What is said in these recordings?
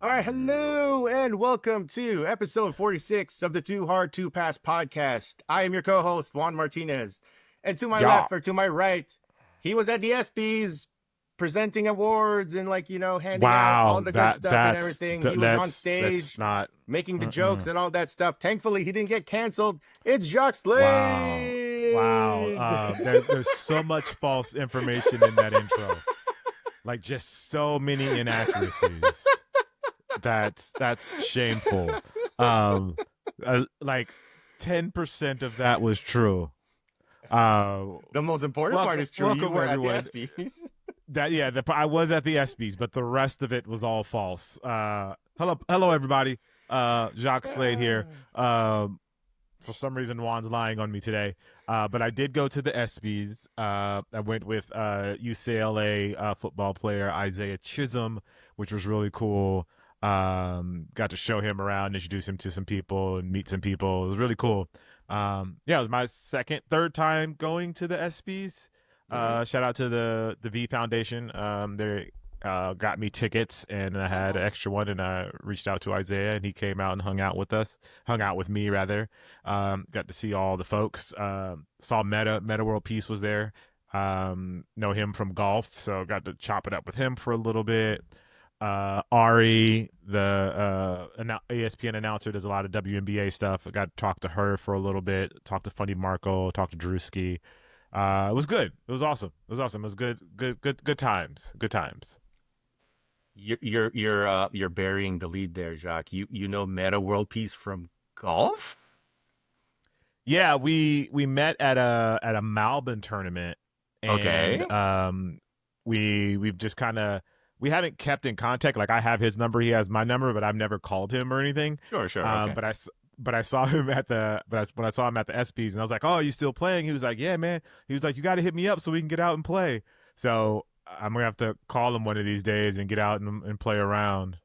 All right, hello and welcome to episode 46 of the Too Hard to Pass podcast. I am your co-host Juan Martinez, and to my Yeah. left or to my right, he was at the ESPYs presenting awards and handing out all Wow. the good That stuff and that's everything. th- He was on that's stage not. making the jokes Mm-mm. and all that stuff. Thankfully, he didn't get canceled. It's Jacques Wow. Wow. Slade. There's so much false information in that intro. Like just so many inaccuracies. That's shameful. Like 10% of that was true. The most important part is true. You Welcome were everyone. at the ESPYs. I was at the ESPYs, but the rest of it was all false. Hello everybody. Jacques Slade here. For some reason, Juan's lying on me today. But I did go to the ESPYs. I went with UCLA football player Isaiah Chisholm, which was really cool. Got to show him around, introduce him to some people, and meet some people. It was really cool. It was my third time going to the ESPYs. Shout out to the V Foundation. They got me tickets, and I had an extra one, and I reached out to Isaiah, and he came out and hung out with me rather. Got to see all the folks. Saw Meta World Peace was there. Know him from golf, so got to chop it up with him for a little bit. Ari, the ESPN announcer, does a lot of WNBA stuff. I got to talk to her for a little bit. Talk to Funny Marco. Talk to Drewski. It was good. It was awesome. It was good times. Good times. You're burying the lead there, Jacques. You know Meta World Peace from golf? Yeah, we met at a Malbon tournament, and Okay. we've just kind of, we haven't kept in contact. Like I have his number, he has my number, but I've never called him or anything. Sure. Okay. But I saw him when I saw him at the ESPYs, and I was like, "Oh, you still playing?" He was like, "Yeah, man." He was like, "You got to hit me up so we can get out and play." So I'm gonna have to call him one of these days and get out and play around.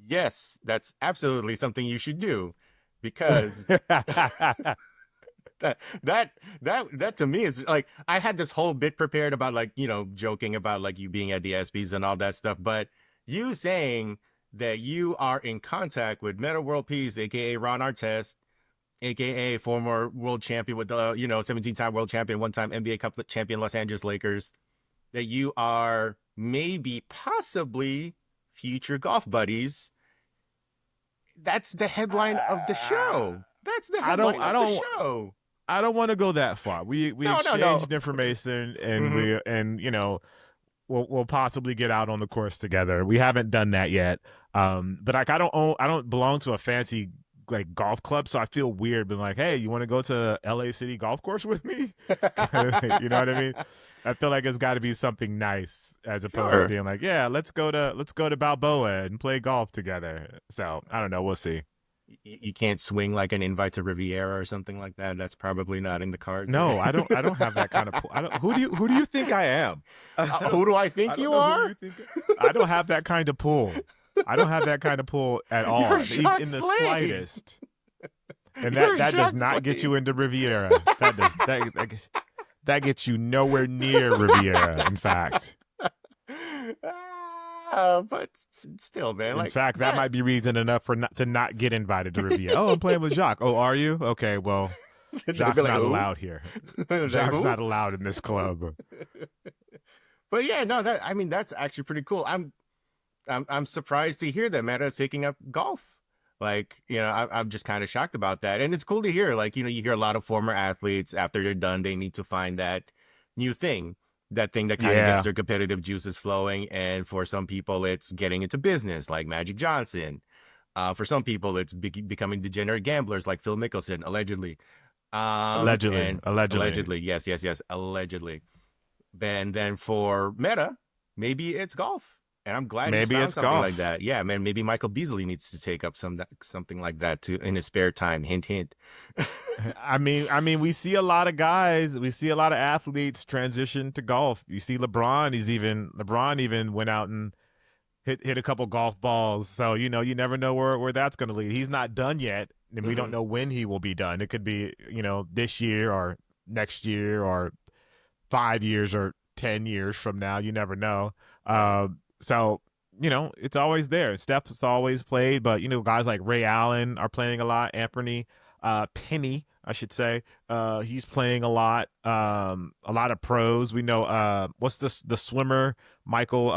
Yes, that's absolutely something you should do because that to me is like I had this whole bit prepared about joking about like you being at the ESPYs and all that stuff, but you saying that you are in contact with Meta World Peace, aka Ron Artest, aka former world champion with the 17-time world champion, one-time NBA Cup champion Los Angeles Lakers, that you are maybe possibly future golf buddies. That's the headline of the show. That's the I headline don't. of I the don't. show. I don't want to go that far. We No. exchanged information, and Mhm. we'll possibly get out on the course together. We haven't done that yet. But like I don't belong to a fancy like golf club, so I feel weird being like, hey, you want to go to LA City golf course with me? You know what I mean? I feel like it's got to be something nice as opposed to Sure. being like, yeah, let's go to Balboa and play golf together. So I don't know. We'll see. You can't swing like an invite to Riviera or something like that. That's probably not in the cards. No, I don't. I don't have that kind of. I don't. Who do you think I am? Who do I I think don't you know who are? you think. I don't have that kind of pull. I don't have that kind of pull at all, You're Jacques in the Slade. slightest. And You're that does Jacques not get you Slade. into Riviera. That gets you nowhere near Riviera. In fact, But still, man, in like fact, that that. might be reason enough for not get invited to Riviera. Oh, I'm playing with Jacques. Oh, are you? Okay, well, They'd Jacques be like, not who? allowed here. Like, Jacques who? not allowed in this club. But yeah, no, that's actually pretty cool. I'm surprised to hear that Meta is taking up golf. Like, I'm just kind of shocked about that. And it's cool to hear, like, you hear a lot of former athletes after they're done, they need to find that new thing, that thing that kind of gets Yeah. their competitive juices flowing. And for some people, it's getting into business, like Magic Johnson. For some people, it's becoming degenerate gamblers, like Phil Mickelson, allegedly. Allegedly. And Allegedly. allegedly, yes, allegedly. And then for Meta, maybe it's golf. And I'm glad he's Maybe found it's something like golf. that. Yeah, man, maybe Michael Beasley needs to take up something like that too in his spare time. Hint, hint. We see a lot of guys, we see a lot of athletes transition to golf. You see LeBron even went out and hit a couple golf balls. So, you never know where that's going to lead. He's not done yet, and we don't know when he will be done. It could be, this year or next year or 5 years or 10 years from now. You never know. Right. So it's always there. Steph's always played, but guys like Ray Allen are playing a lot. Anthony Penny, I should say, he's playing a lot. A lot of pros. We know what's the swimmer Michael?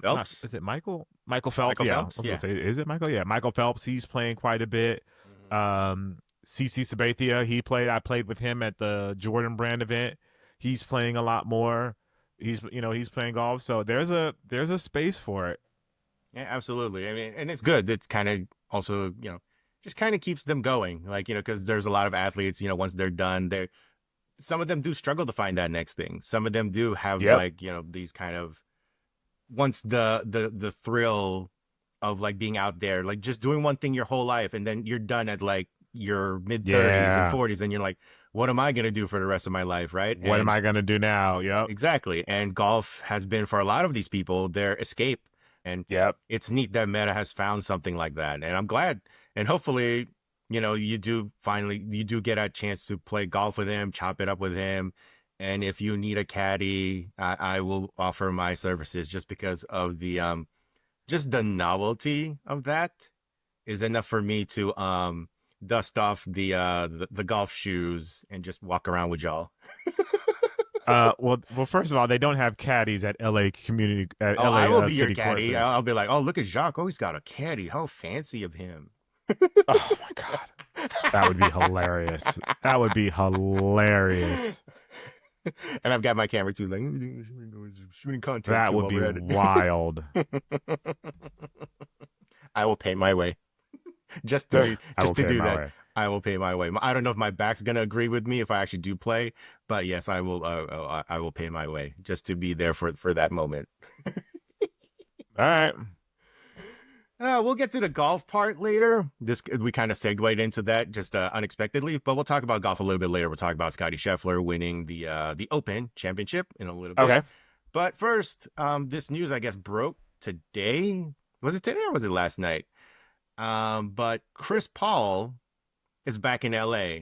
Phelps. Is it Michael Phelps? Michael Yeah, I Phelps. was Yeah. gonna say, is it Michael? Yeah, Michael Phelps. He's playing quite a bit. CC Sabathia, I played with him at the Jordan Brand event. He's playing a lot more. He's playing golf, so there's a space for it. Yeah, absolutely. I mean, and it's good. It's kind of also, just kind of keeps them going. Like, because there's a lot of athletes, once they're done, some of them do struggle to find that next thing. Some of them do have Yep. like, these kind of once the thrill of like being out there, like just doing one thing your whole life, and then you're done at like your mid 30s and Yeah. 40s, and you're like, what am I gonna do for the rest of my life, right? What am I gonna do now? Yep. Exactly. And golf has been for a lot of these people their escape. And Yep. it's neat that Meta has found something like that. And I'm glad. And hopefully, you do get a chance to play golf with him, chop it up with him. And if you need a caddy, I will offer my services, just because of just the novelty of that is enough for me to dust off the golf shoes and just walk around with y'all. Well, first of all, they don't have caddies at LA community at Oh, LA I will be your city caddy. courses. I'll be like, oh, look at Jacques. Oh, he's got a caddy. How fancy of him. Oh my god, that would be hilarious. That would be hilarious. And I've got my camera too, like shooting content. That would be wild. I will pay my way just to do that. Way. I will pay my way. I don't know if my back's gonna agree with me if I actually do play, but yes, I will. I will pay my way just to be there for that moment. All right. We'll get to the golf part later. We kind of segued into that just unexpectedly, but we'll talk about golf a little bit later. We'll talk about Scottie Scheffler winning the Open Championship in a little bit. Okay. But first, this news, I guess, broke today. Was it today or was it last night? But Chris Paul is back in LA.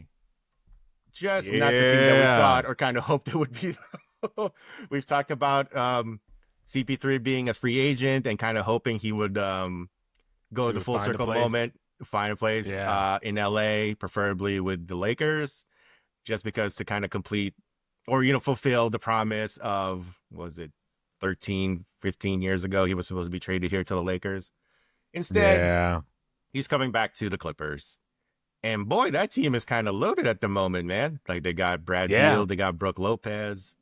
Just not the team that we thought or kind of hoped it would be. We've talked about CP3 being a free agent and kind of hoping he would go the full circle moment, find a place in LA, preferably with the Lakers, just because to kind of complete or, fulfill the promise of, was it 13, 15 years ago, he was supposed to be traded here to the Lakers. Instead, he's coming back to the Clippers. And boy, that team is kind of loaded at the moment, man. Like they got Brad Beal, they got Brook Lopez.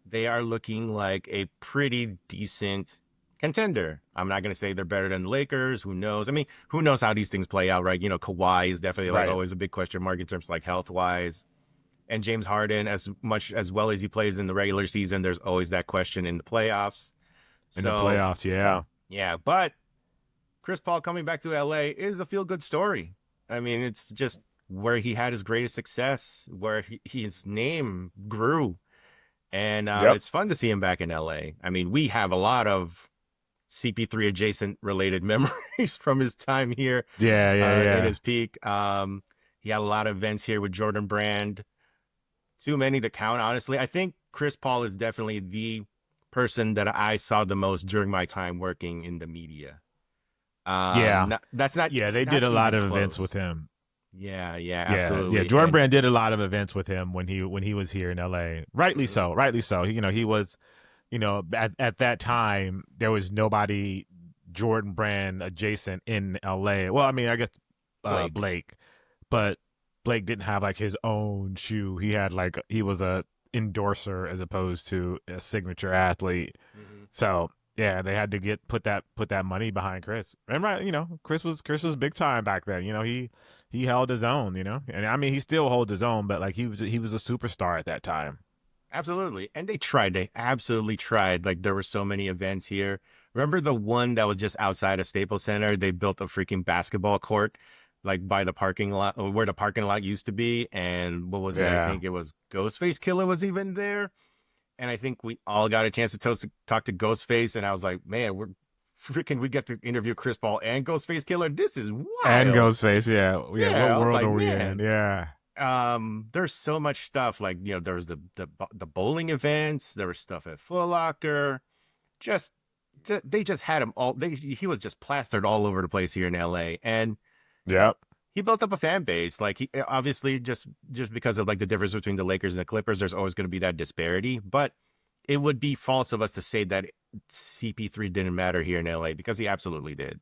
They are looking like a pretty decent contender. I'm not going to say they're better than the Lakers. Who knows? I mean, who knows how these things play out, right? Kawhi is definitely like always a big question mark in terms of like health wise. And James Harden, as well as he plays in the regular season, there's always that question in the playoffs. Yeah. But Chris Paul coming back to LA is a feel-good story. I mean, it's just where he had his greatest success, where his name grew. And it's fun to see him back in LA. I mean, we have a lot of CP3 adjacent related memories from his time here. In his peak. He had a lot of events here with Jordan Brand. Too many to count, honestly. I think Chris Paul is definitely the person that I saw the most during my time working in the media. They did a lot of events with him. Yeah, absolutely. Yeah, Jordan Brand did a lot of events with him when he was here in LA. Rightly so. He was, at that time there was nobody Jordan Brand adjacent in LA. Well, I mean, I guess Blake, but Blake didn't have like his own shoe. He had he was a endorser as opposed to a signature athlete. So yeah, they had to put that money behind Chris. And Chris was big time back then. He held his own, and I mean he still holds his own, but like he was a superstar at that time. Absolutely. And they absolutely tried. Like there were so many events here. Remember the one that was just outside of Staples Center? They built a freaking basketball court like by the parking lot, or where the parking lot used to be. And what was it? I think it was Ghostface Killer was even there. And I think we all got a chance to talk to Ghostface. And I was like, man, we get to interview Chris Paul and Ghostface Killer. This is wild. And Ghostface, what world are we in? There's so much stuff. Like, there was the bowling events. There was stuff at Foot Locker. Just they just had him all. He was just plastered all over the place here in LA, and Yep. he built up a fan base. Like he obviously just because of like the difference between the Lakers and the Clippers, there's always going to be that disparity. But it would be false of us to say that CP3 didn't matter here in LA because he absolutely did.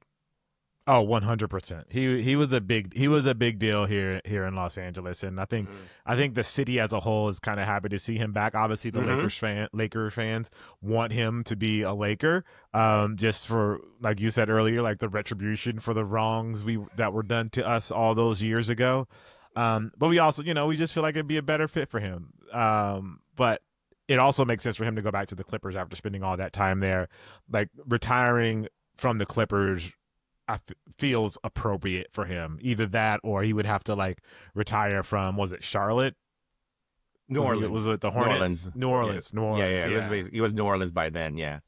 Oh, 100%. He was a big deal here in Los Angeles, and I think the city as a whole is kind of happy to see him back. Obviously, the Laker fans want him to be a Laker, just for, like you said earlier, like the retribution for the wrongs that were done to us all those years ago. But we also, we just feel like it'd be a better fit for him. But it also makes sense for him to go back to the Clippers after spending all that time there, like retiring from the Clippers. Feels appropriate for him. Either that, or he would have to like retire from, was it Charlotte? New Orleans. Was it the Hornets? New Orleans. Yeah. It was New Orleans by then. Yeah,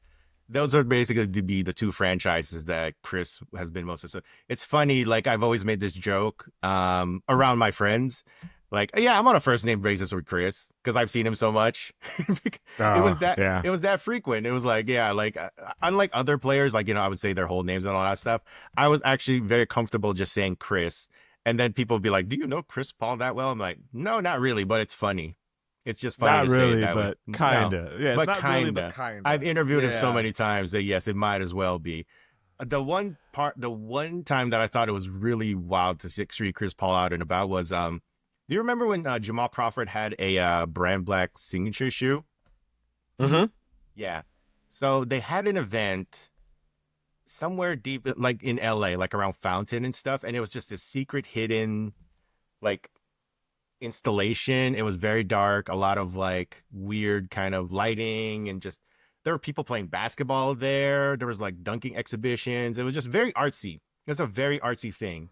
those are basically to be the two franchises that Chris has been most of. So it's funny. Like I've always made this joke around my friends. Like, yeah, I'm on a first name basis with Chris because I've seen him so much. It was that frequent. It was like, yeah, like unlike other players, like, I would say their whole names and all that stuff. I was actually very comfortable just saying Chris. And then people would be like, do you know Chris Paul that well? I'm like, no, not really, but it's funny. It's just funny not to really, say that but way. Kinda. No, yeah, but not kinda. really, but kinda. I've interviewed him so many times that yes, it might as well be. The one time that I thought it was really wild to see Chris Paul out and about was do you remember when Jamal Crawford had a brand black signature shoe? Mm-hmm. Yeah. So they had an event somewhere deep, like in LA, like around Fountain and stuff. And it was just a secret hidden, like, installation. It was very dark, a lot of like weird kind of lighting, and just there were people playing basketball there. There was like dunking exhibitions. It was just very artsy. It's a very artsy thing.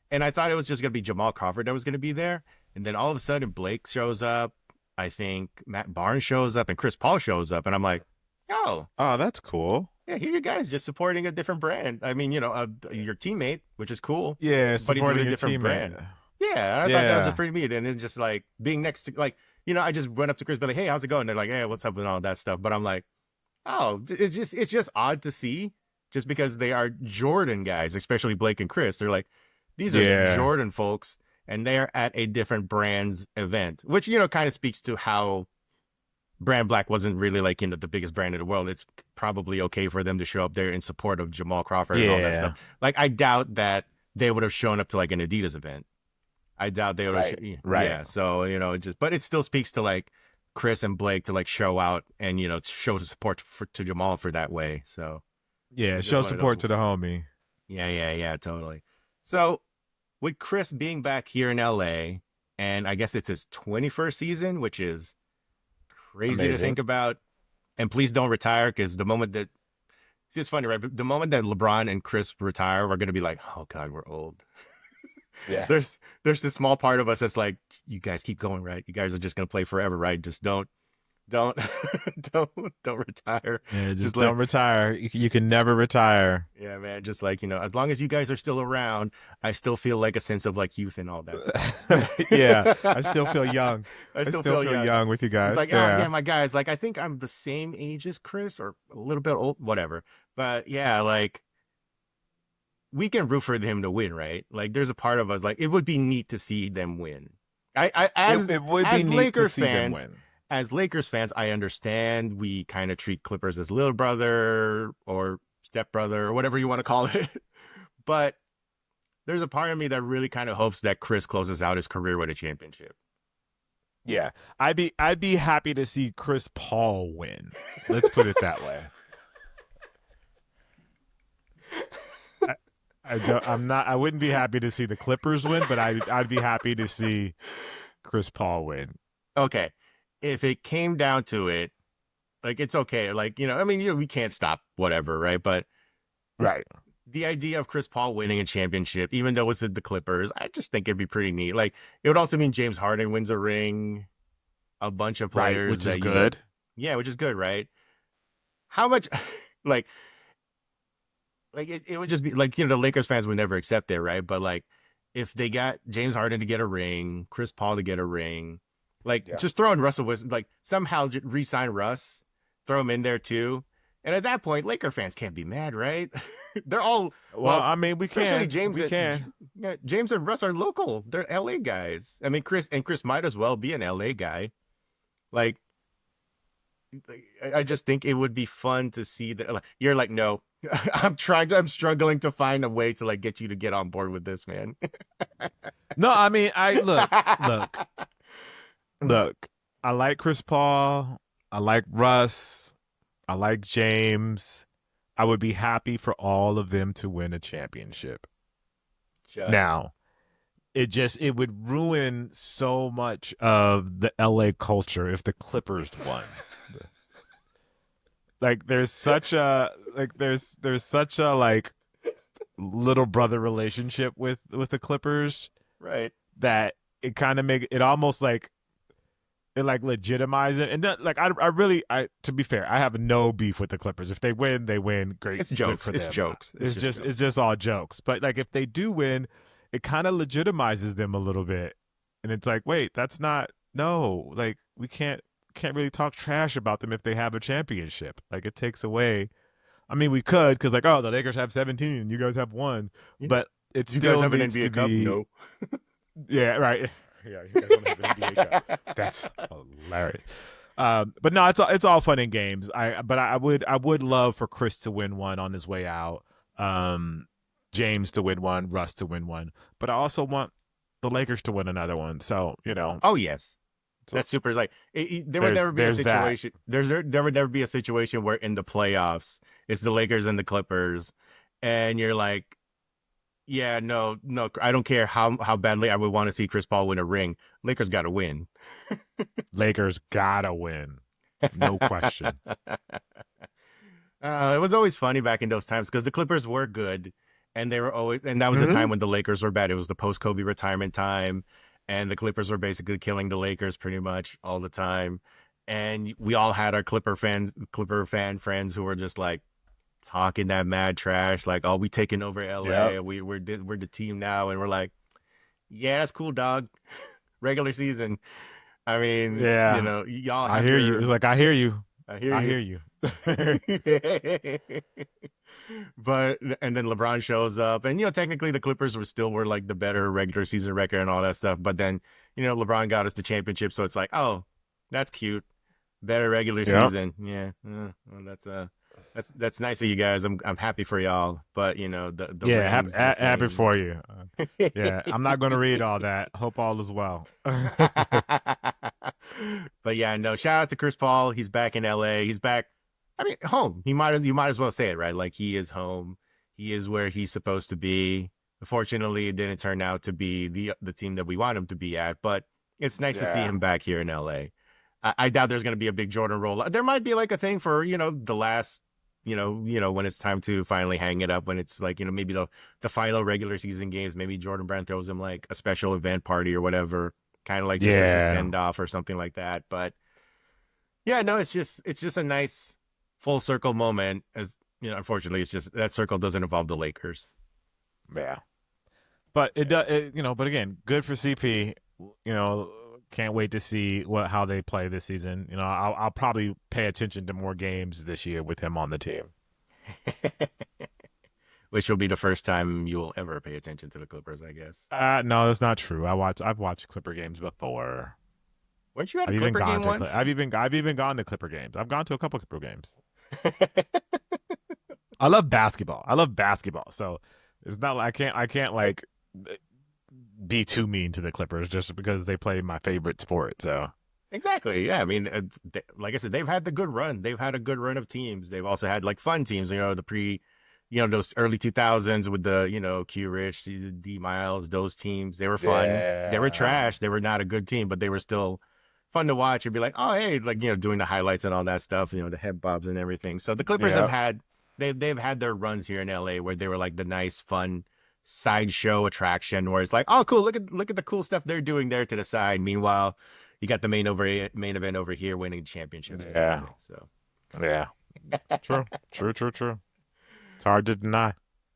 And I thought it was just going to be Jamal Crawford that was going to be there. And then all of a sudden, Blake shows up. I think Matt Barnes shows up and Chris Paul shows up. And I'm like, oh, that's cool. Yeah, here you guys just supporting a different brand. I mean, your teammate, which is cool. Yeah, but he's with a different teammate. Brand. Yeah, I thought that was just pretty neat. And it's just like being next to, like, I just went up to Chris, be like, hey, how's it going? And they're like, hey, what's up with all that stuff? But I'm like, oh, it's just odd to see, just because they are Jordan guys, especially Blake and Chris. They're like, these are Jordan folks, and they're at a different brand's event, which, kind of speaks to how Brand Black wasn't really like, the biggest brand in the world. It's probably okay for them to show up there in support of Jamal Crawford and all that stuff. Like, I doubt that they would have shown up to like an Adidas event. I doubt they would have. Right. Yeah. So, but it still speaks to like Chris and Blake to like show out and, show the support to Jamal for that way. So, yeah, show support to the homie. Yeah, totally. So, with Chris being back here in LA, and I guess it's his 21st season, which is crazy to think about. And please don't retire, because the moment that, see, it's funny, right? But the moment that LeBron and Chris retire, we're going to be like, oh God, we're old. Yeah. There's this small part of us that's like, you guys keep going, right? You guys are just going to play forever, right? Just don't retire. Yeah, just don't retire. You can never retire. Yeah, man. Just like, as long as you guys are still around, I still feel like a sense of like youth and all that stuff. Yeah, I still feel young. I still feel young with you guys. It's like, yeah, my guys, like, I think I'm the same age as Chris or a little bit old, whatever. But yeah, like, we can root for him to win, right? Like, there's a part of us, like, it would be neat to see them win. It would be neat Laker to see them win. As Lakers fans, I understand we kind of treat Clippers as little brother or stepbrother or whatever you want to call it. But there's a part of me that really kind of hopes that Chris closes out his career with a championship. Yeah, I'd be happy to see Chris Paul win. Let's put it that way. I wouldn't be happy to see the Clippers win, but I'd be happy to see Chris Paul win. Okay. If it came down to it, like, it's okay. Like, we can't stop whatever, right? But right, the idea of Chris Paul winning a championship, even though it's the Clippers, I just think it'd be pretty neat. Like, it would also mean James Harden wins a ring, a bunch of players, which is good. Yeah, which is good, right? How much, like it would just be like, the Lakers fans would never accept it, right? But like, if they got James Harden to get a ring, Chris Paul to get a ring, like, just throw in Russell Wilson, like, somehow re-sign Russ, throw him in there too. And at that point, Laker fans can't be mad, right? They're all Well, well, I mean, especially James we can. yeah, James and Russ are local. They're LA guys. I mean, Chris might as well be an LA guy. Like, I just think it would be fun to see that. Like, you're like, no, I'm struggling to find a way to like get you to get on board with this, man. No, I mean, look, look. I like Chris Paul. I like Russ. I like James. I would be happy for all of them to win a championship. Just Now, it would ruin so much of the LA culture if the Clippers won. Like there's such a like little brother relationship with the Clippers right. that it kind of make it almost like it like legitimize it. And that, like I to be fair, I have no beef with the Clippers. If they win, they win. Great, It's good jokes. for It's them. jokes. It's just jokes. it's just all jokes. But like if they do win, it kind of legitimizes them a little bit. And it's like, wait, that's not no. Like we can't really talk trash about them if they have a championship. Like it takes away. I mean, we could because like, oh, the Lakers have 17, you guys have 1, Yeah. but it You guys still have an needs NBA to Cup? be. No. Yeah, right. Yeah, you guys don't have an NBA Cup. That's hilarious. But no, it's all fun and games. I would love for Chris to win one on his way out. James to win one, Russ to win one, but I also want the Lakers to win another one. So Oh yes. so That's super. Like there would never be a there's that. situation. There would never be a situation where in the playoffs it's the Lakers and the Clippers, and you're like, yeah, no, I don't care how badly I would want to see Chris Paul win a ring. Lakers got to win. Lakers gotta win, no question. It was always funny back in those times because the Clippers were good, and they were always, and that was the Mhm. time when the Lakers were bad. It was the post Kobe retirement time, and the Clippers were basically killing the Lakers pretty much all the time. And we all had our Clipper fan friends who were just like talking that mad trash, like, "Oh, we taking over LA. Yep. We're the team now," and we're like, "Yeah, that's cool, dog. Regular season. I mean, Yeah, y'all I have hear you. your. It's like I hear you. I hear I you." hear you. But and then LeBron shows up, and technically the Clippers were like the better regular season record and all that stuff. But then LeBron got us the championship, so it's like, oh, that's cute, better regular Yep. season. Yeah, well, that's nice of you guys. I'm happy for y'all, but the Yeah, rings, the happy fame. for you. Yeah, I'm not going to read all that. Hope all is well. But yeah, no. Shout out to Chris Paul. He's back in LA. He's back. I mean, home. You might as well say it, right? Like he is home. He is where he's supposed to be. Unfortunately, it didn't turn out to be the team that we want him to be at. But it's nice to see Yeah. him back here in LA. I doubt there's going to be a big Jordan roll. There might be like a thing for the last. When it's time to finally hang it up, when it's like, maybe the final regular season games, maybe Jordan Brand throws him like a special event party or whatever, kind of like just as a Yeah. send off or something like that. But yeah, no, it's just a nice full circle moment. As unfortunately, it's just that circle doesn't involve the Lakers. Yeah. But it does, but again, good for CP. Can't wait to see how they play this season. I'll probably pay attention to more games this year with him on the team. Which will be the first time you will ever pay attention to the Clippers, I guess. No, that's not true. I've watched Clipper games before. Weren't you at a Clipper game once? I've even gone to Clipper games. I've gone to a couple Clipper games. I love basketball. So it's not like I can't like be too mean to the Clippers just because they play my favorite sport. So exactly, yeah. I mean, like I said, they've had the good run. They've had a good run of teams. They've also had like fun teams. Those early 2000s with the Q Rich, D Miles, those teams. They were fun. Yeah. They were trash. They were not a good team, but they were still fun to watch and be like, oh hey, like doing the highlights and all that stuff. The head bobs and everything. So the Clippers have had they've had their runs here in LA where they were like the nice, fun sideshow attraction where it's like, oh cool, look at the cool stuff they're doing there to the side. Meanwhile, you got the main event over here winning championships. Yeah. So yeah. True. It's hard to deny.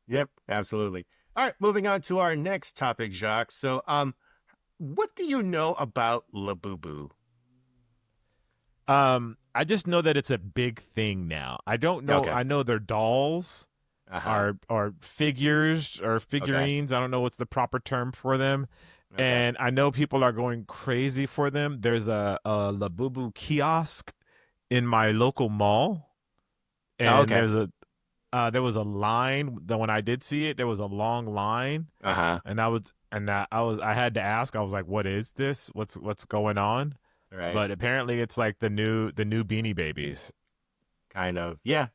Yep, absolutely. All right, moving on to our next topic, Jacques. So, what do you know about Labubu? I I just know that it's a big thing now. I don't know. Okay. I know they're dolls Uh-huh. are figures or Okay. figurines. I don't know what's the proper term for them. Okay. And I know people are going crazy for them. There's a Labubu kiosk in my local mall, Oh, and okay. there was a line that when I did see it, there was a long line, Uh-huh. and I had to ask. I was like, "What is this? What's going on?" Right. But apparently, it's like the new Beanie Babies. Kind of. Yeah.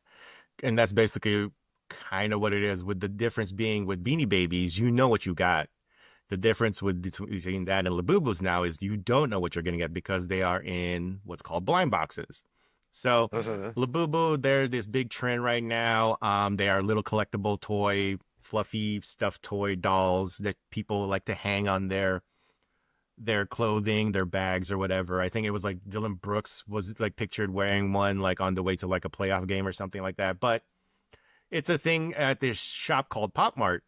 And that's basically kind of what it is, with the difference being with Beanie Babies, you know what you got. The difference with between that and Labubus now is you don't know what you're going to get because they are in what's called blind boxes. So Uh-huh. Labubu, they're this big trend right now. They are little collectible toy, fluffy stuffed toy dolls that people like to hang on their clothing, their bags or whatever. I think it was like Dylan Brooks was like pictured wearing one like on the way to like a playoff game or something like that. But it's a thing at this shop called Pop Mart.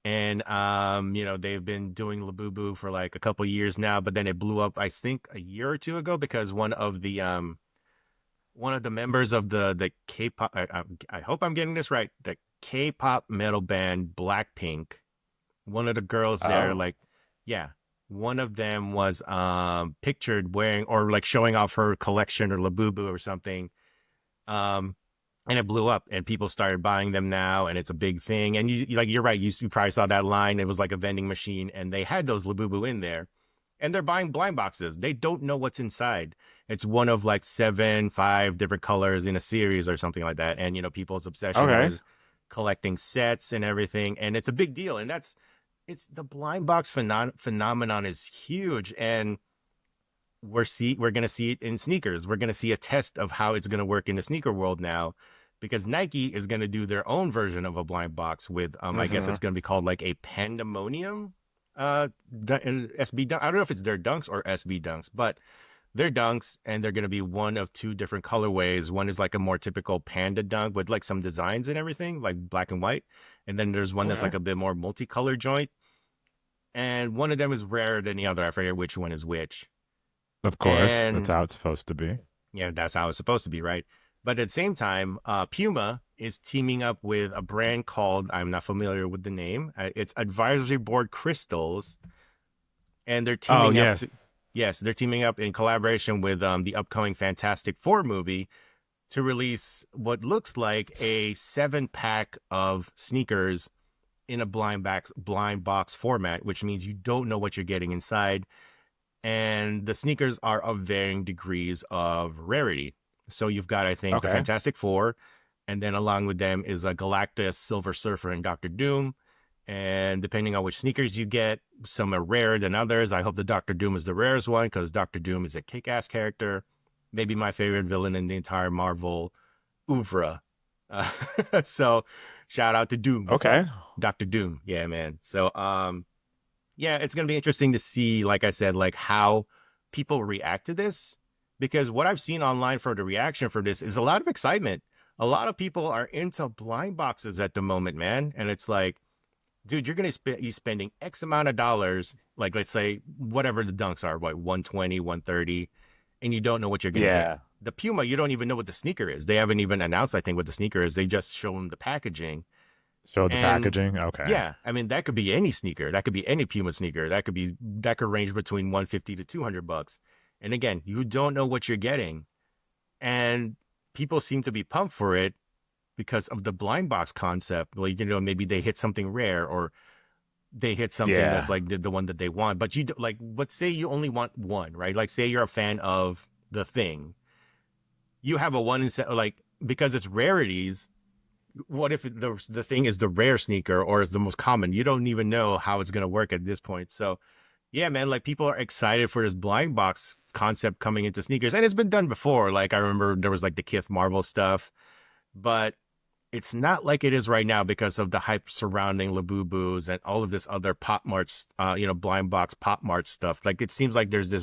And they've been doing Labubu for like a couple years now, but then it blew up, I think, a year or two ago because one of the members of the K-pop, I hope I'm getting this right, the K-pop metal band Blackpink, one of the girls there, Oh. like, yeah, one of them was pictured wearing or like showing off her collection or Labubu or something. Um, and it blew up and people started buying them now and it's a big thing. And like, you're right. You probably saw that line. It was like a vending machine and they had those Labubu in there and they're buying blind boxes. They don't know what's inside. It's one of like 5 different colors in a series or something like that. And, people's obsession Okay. with collecting sets and everything. And it's a big deal. And it's the blind box phenomenon is huge. And we're going to see it in sneakers. We're going to see a test of how it's going to work in the sneaker world now, because Nike is going to do their own version of a blind box with I guess Mm-hmm. it's going to be called like a pandemonium SB dunk. I don't know if it's their dunks or SB dunks, but they're dunks and they're going to be one of two different colorways. One is like a more typical panda dunk with like some designs and everything, like black and white, and then there's one that's Okay. like a bit more multicolored joint, and one of them is rarer than the other. I forget which one is which. Of course, that's And how it's supposed to be. yeah, that's how it's supposed to be, right? But at the same time, Puma is teaming up with a brand called, I'm not familiar with the name. It's Advisory Board Crystals, and they're Oh teaming up. yes. Yes, they're teaming up in collaboration with the upcoming Fantastic Four movie to release what looks like a 7-pack of sneakers in a blind box format, which means you don't know what you're getting inside, and the sneakers are of varying degrees of rarity. So you've got, I think, the Okay. Fantastic Four, and then along with them is a Galactus, Silver Surfer, and Doctor Doom. And depending on which sneakers you get, some are rarer than others. I hope the Doctor Doom is the rarest one because Doctor Doom is a kick-ass character, maybe my favorite villain in the entire Marvel oeuvre. Uh, so shout out to Doom, Okay. Doctor Doom. Yeah, man. So yeah, it's going to be interesting to see, like I said, like how people react to this, because what I've seen online for the reaction for this is a lot of excitement. A lot of people are into blind boxes at the moment, man. And it's like, dude, you're going to be spending X amount of dollars, like let's say whatever the dunks are, what, 120, 130, and you don't know what you're going to get. Yeah. The Puma, you don't even know what the sneaker is. They haven't even announced, I think, what the sneaker is. They just show them the packaging. Show the And packaging. Okay. yeah, I mean that could be any sneaker. That could be any Puma sneaker. That could range between 150 to $200. And again, you don't know what you're getting. And people seem to be pumped for it because of the blind box concept. Like, maybe they hit something rare or they hit something that's Yeah. like the one that they want. But like, let's say you only want one, right? Like say you're a fan of the thing. You have a one in set, like, because it's rarities. What if the thing is the rare sneaker or is the most common? You don't even know how it's going to work at this point. So yeah, man, like people are excited for this blind box concept coming into sneakers, and it's been done before. Like I remember there was like the Kith Marvel stuff, but it's not like it is right now because of the hype surrounding Labubus and all of this other Pop Marts, blind box Pop Mart stuff. Like it seems like there's the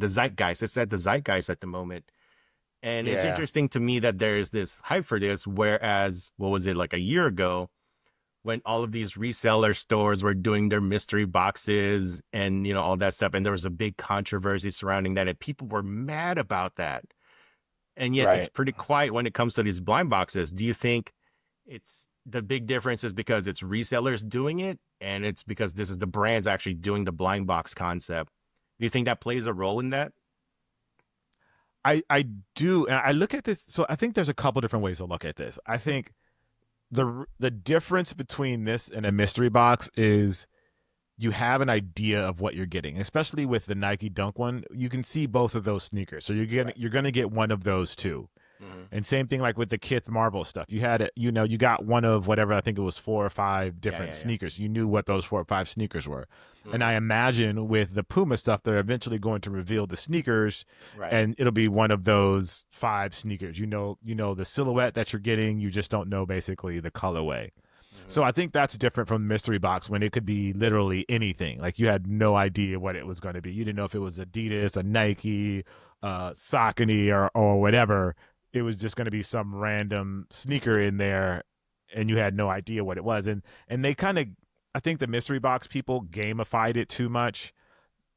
zeitgeist. It's at the zeitgeist at the moment. And it's Yeah. interesting to me that there's this hype for this, whereas, what was it, like a year ago, when all of these reseller stores were doing their mystery boxes and, all that stuff. And there was a big controversy surrounding that. And people were mad about that. and yet it's Right. pretty quiet when it comes to these blind boxes. Do you think it's the big difference is because it's resellers doing it, and it's because this is the brands actually doing the blind box concept? Do you think that plays a role in that? I do, and I look at this. So I think there's a couple different ways to look at this. I think the difference between this and a mystery box is you have an idea of what you're getting, especially with the Nike Dunk one. You can see both of those sneakers, so you're gonna get one of those two. Mm-hmm. And same thing like with the Kith Marble stuff. You had it, you got one of whatever, I think it was 4 or 5 different sneakers. You knew what those 4 or 5 sneakers were. Mm-hmm. And I imagine with the Puma stuff, they're eventually going to reveal the sneakers, Right. and it'll be one of those 5 sneakers. You know the silhouette that you're getting, you just don't know basically the colorway. So I think that's different from mystery box when it could be literally anything. Like you had no idea what it was going to be. You didn't know if it was Adidas, a Nike, Saucony, or whatever. It was just going to be some random sneaker in there, and you had no idea what it was. And they kind of, I think the mystery box people gamified it too much,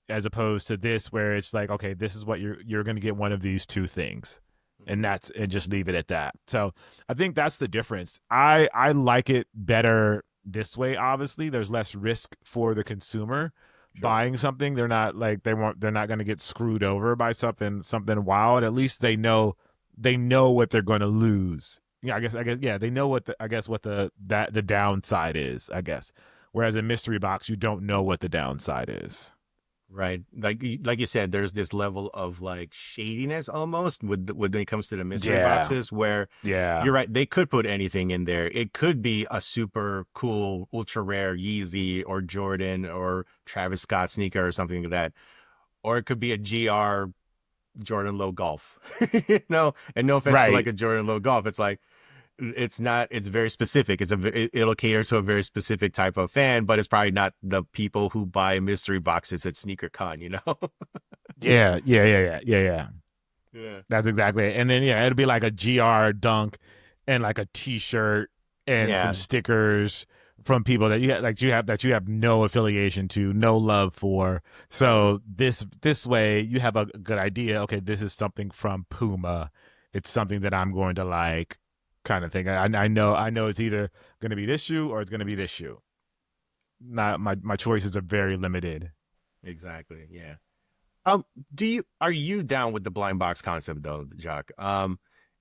as opposed to this where it's like, okay, this is what you're going to get one of these 2 things. And just leave it at that. So I think that's the difference. I like it better this way. Obviously, there's less risk for the consumer buying something. They're not like they're not going to get screwed over by something wild. At least they know what they're going to lose. Yeah, I guess yeah, they know what the downside is, I guess. Whereas in mystery box, you don't know what the downside is. Right. Like you said, there's this level of like shadiness almost when it comes to the mystery boxes where you're right. They could put anything in there. It could be a super cool, ultra rare Yeezy or Jordan or Travis Scott sneaker or something like that. Or it could be a GR Jordan Low Golf, and no offense to like a Jordan Low Golf. It's like, it's not, it's very specific. It'll cater to a very specific type of fan, but it's probably not the people who buy mystery boxes at SneakerCon. Yeah. Yeah. That's exactly it. And then it'll be like a GR dunk and like a t-shirt and some stickers from people that you have no affiliation to, no love for. So this way you have a good idea. Okay, this is something from Puma. It's something that I'm going to like, kind of thing. I know it's either going to be this shoe or it's going to be this shoe. Not my choices are very limited. Exactly. Yeah. Are you down with the blind box concept though, Jacques?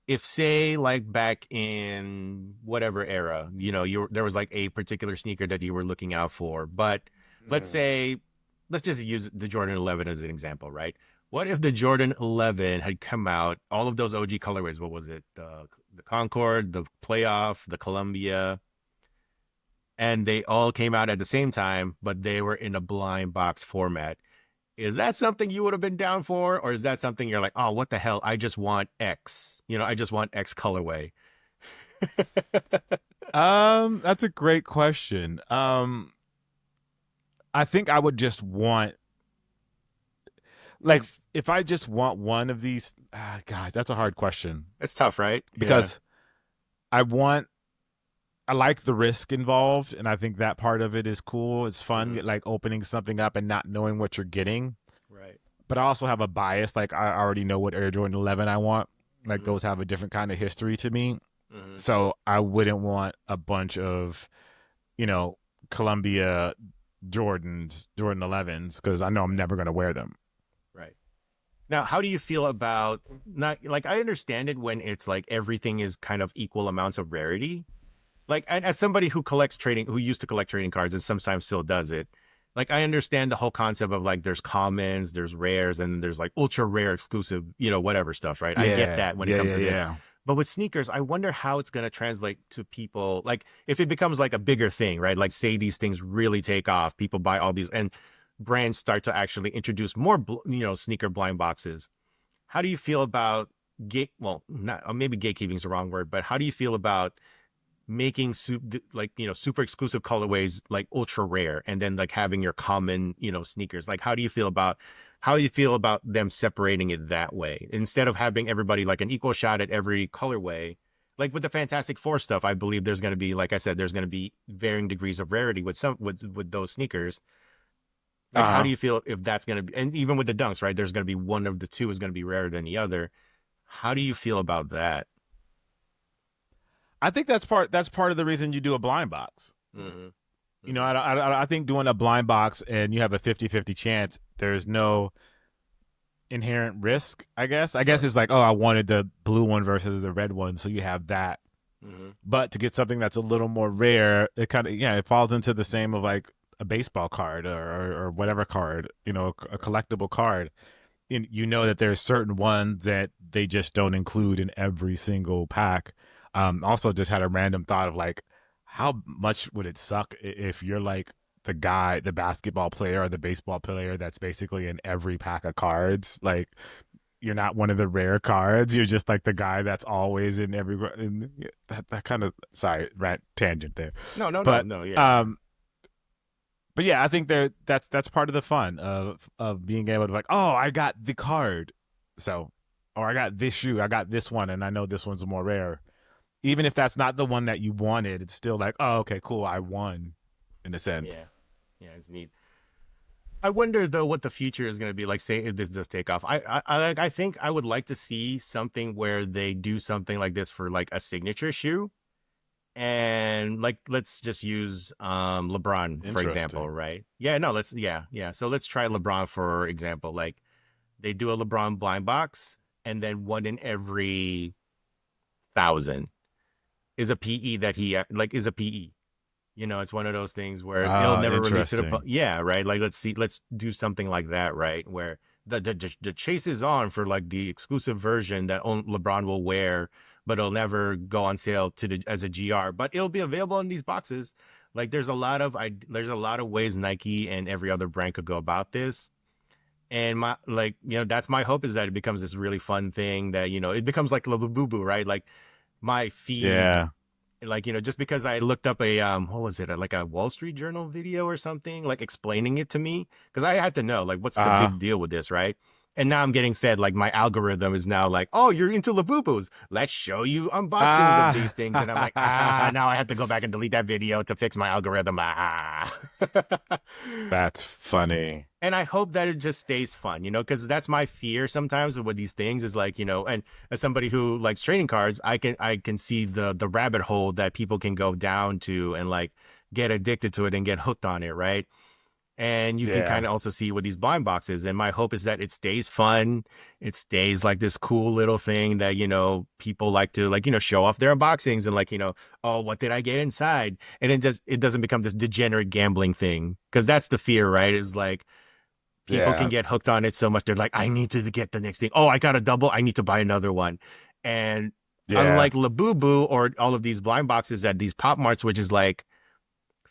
If say like back in whatever era, there was like a particular sneaker that you were looking out for, but let's just use the Jordan 11 as an example, right? What if the Jordan 11 had come out, all of those OG colorways? What was it? The Concord, the Playoff, the Columbia, and they all came out at the same time, but they were in a blind box format. Is that something you would have been down for? Or is that something you're like, oh, what the hell? I just want X. I just want X colorway. That's a great question. I think I would just want, like, if I just want one of these, God, that's a hard question. It's tough, right? Because I like the risk involved, and I think that part of it is cool. It's fun, like opening something up and not knowing what you're getting. Right. But I also have a bias. Like, I already know what Air Jordan 11 I want. Like, those have a different kind of history to me. So I wouldn't want a bunch of, Columbia Jordan 11s, because I know I'm never going to wear them. Right. Now, how do you feel about, not like, I understand it when it's like everything is kind of equal amounts of rarity. Like, as somebody who used to collect trading cards and sometimes still does it, like, I understand the whole concept of like, there's commons, there's rares, and there's like ultra rare exclusive, whatever stuff, right? I get that when it comes to this. But with sneakers, I wonder how it's going to translate to people. Like, if it becomes like a bigger thing, right? Like, say these things really take off, people buy all these, and brands start to actually introduce more, sneaker blind boxes. How do you feel about maybe gatekeeping is the wrong word, but how do you feel about making super exclusive colorways like ultra rare, and then like having your common sneakers? Like, how do you feel about them separating it that way instead of having everybody like an equal shot at every colorway? Like with the Fantastic Four stuff, I believe there's going to be, like I said, there's going to be varying degrees of rarity with those sneakers. Like, how do you feel if that's going to be, and even with the Dunks, right? There's going to be one of the two is going to be rarer than the other. How do you feel about that? I think that's part of the reason you do a blind box. Mm-hmm. You know, Mm-hmm. I think doing a blind box and you have a 50-50 chance, there's no inherent risk, I guess. I guess Sure. it's like, oh, I wanted the blue one versus the red one, so you have that. Mm-hmm. But to get something that's a little more rare, it kind of, yeah, it falls into the same of like a baseball card or whatever card, you know, a Right. collectible card. And you know that there's certain ones that they just don't include in every single pack. Also, just had a random thought of like, how much would it suck if you're like the guy, the basketball player or the baseball player that's basically in every pack of cards? Like, you're not one of the rare cards. You're just like the guy that's always in every. In that kind of sorry rant tangent there, No, no, no, but no. Yeah, yeah. um, but yeah, I think that's part of the fun of being able to like, oh, I got the card, so or I got this shoe, I got this one, and I know this one's more rare. Even if that's not the one that you wanted, it's still like, oh, okay, cool, I won, in a sense. Yeah. Yeah, it's neat. I wonder though what the future is going to be like. Say if this does take off, I think I would like to see something where they do something like this for like a signature shoe, and like let's just use LeBron for example, Interesting. right? Yeah, no, let's yeah. So let's try LeBron for example. Like they do a LeBron blind box, and then one in every thousand is a PE that he like is a PE. You know, it's one of those things where they'll never release it. Interesting. Yeah, right. Like let's do something like that, right? Where the chase is on for like the exclusive version that LeBron will wear, but it'll never go on sale to the as a GR. But it'll be available in these boxes. Like there's a lot of ways Nike and every other brand could go about this. And my like that's my hope is that it becomes this really fun thing that it becomes like Labubu, right? Like my feed Yeah. like just because I looked up a what was it like a Wall Street Journal video or something like explaining it to me because I had to know like what's the Uh big deal with this, right? And now I'm getting fed like my algorithm is now like, oh, you're into Labubus, let's show you unboxings of these things, and I'm like, now I have to go back and delete that video to fix my algorithm. That's funny. And I hope that it just stays fun, because that's my fear sometimes with these things is like, and as somebody who likes trading cards, I can see the rabbit hole that people can go down to and like get addicted to it and get hooked on it, right? And you can Yeah. kind of also see with these blind boxes. And my hope is that it stays fun. It stays like this cool little thing that, people like to like, show off their unboxings and like, oh, what did I get inside? And it doesn't become this degenerate gambling thing. Cause that's the fear, right? Is like, people can Yeah. get hooked on it so much they're like, I need to get the next thing. Oh, I got a double, I need to buy another one. And Yeah. unlike Labubu or all of these blind boxes at these pop marts, which is like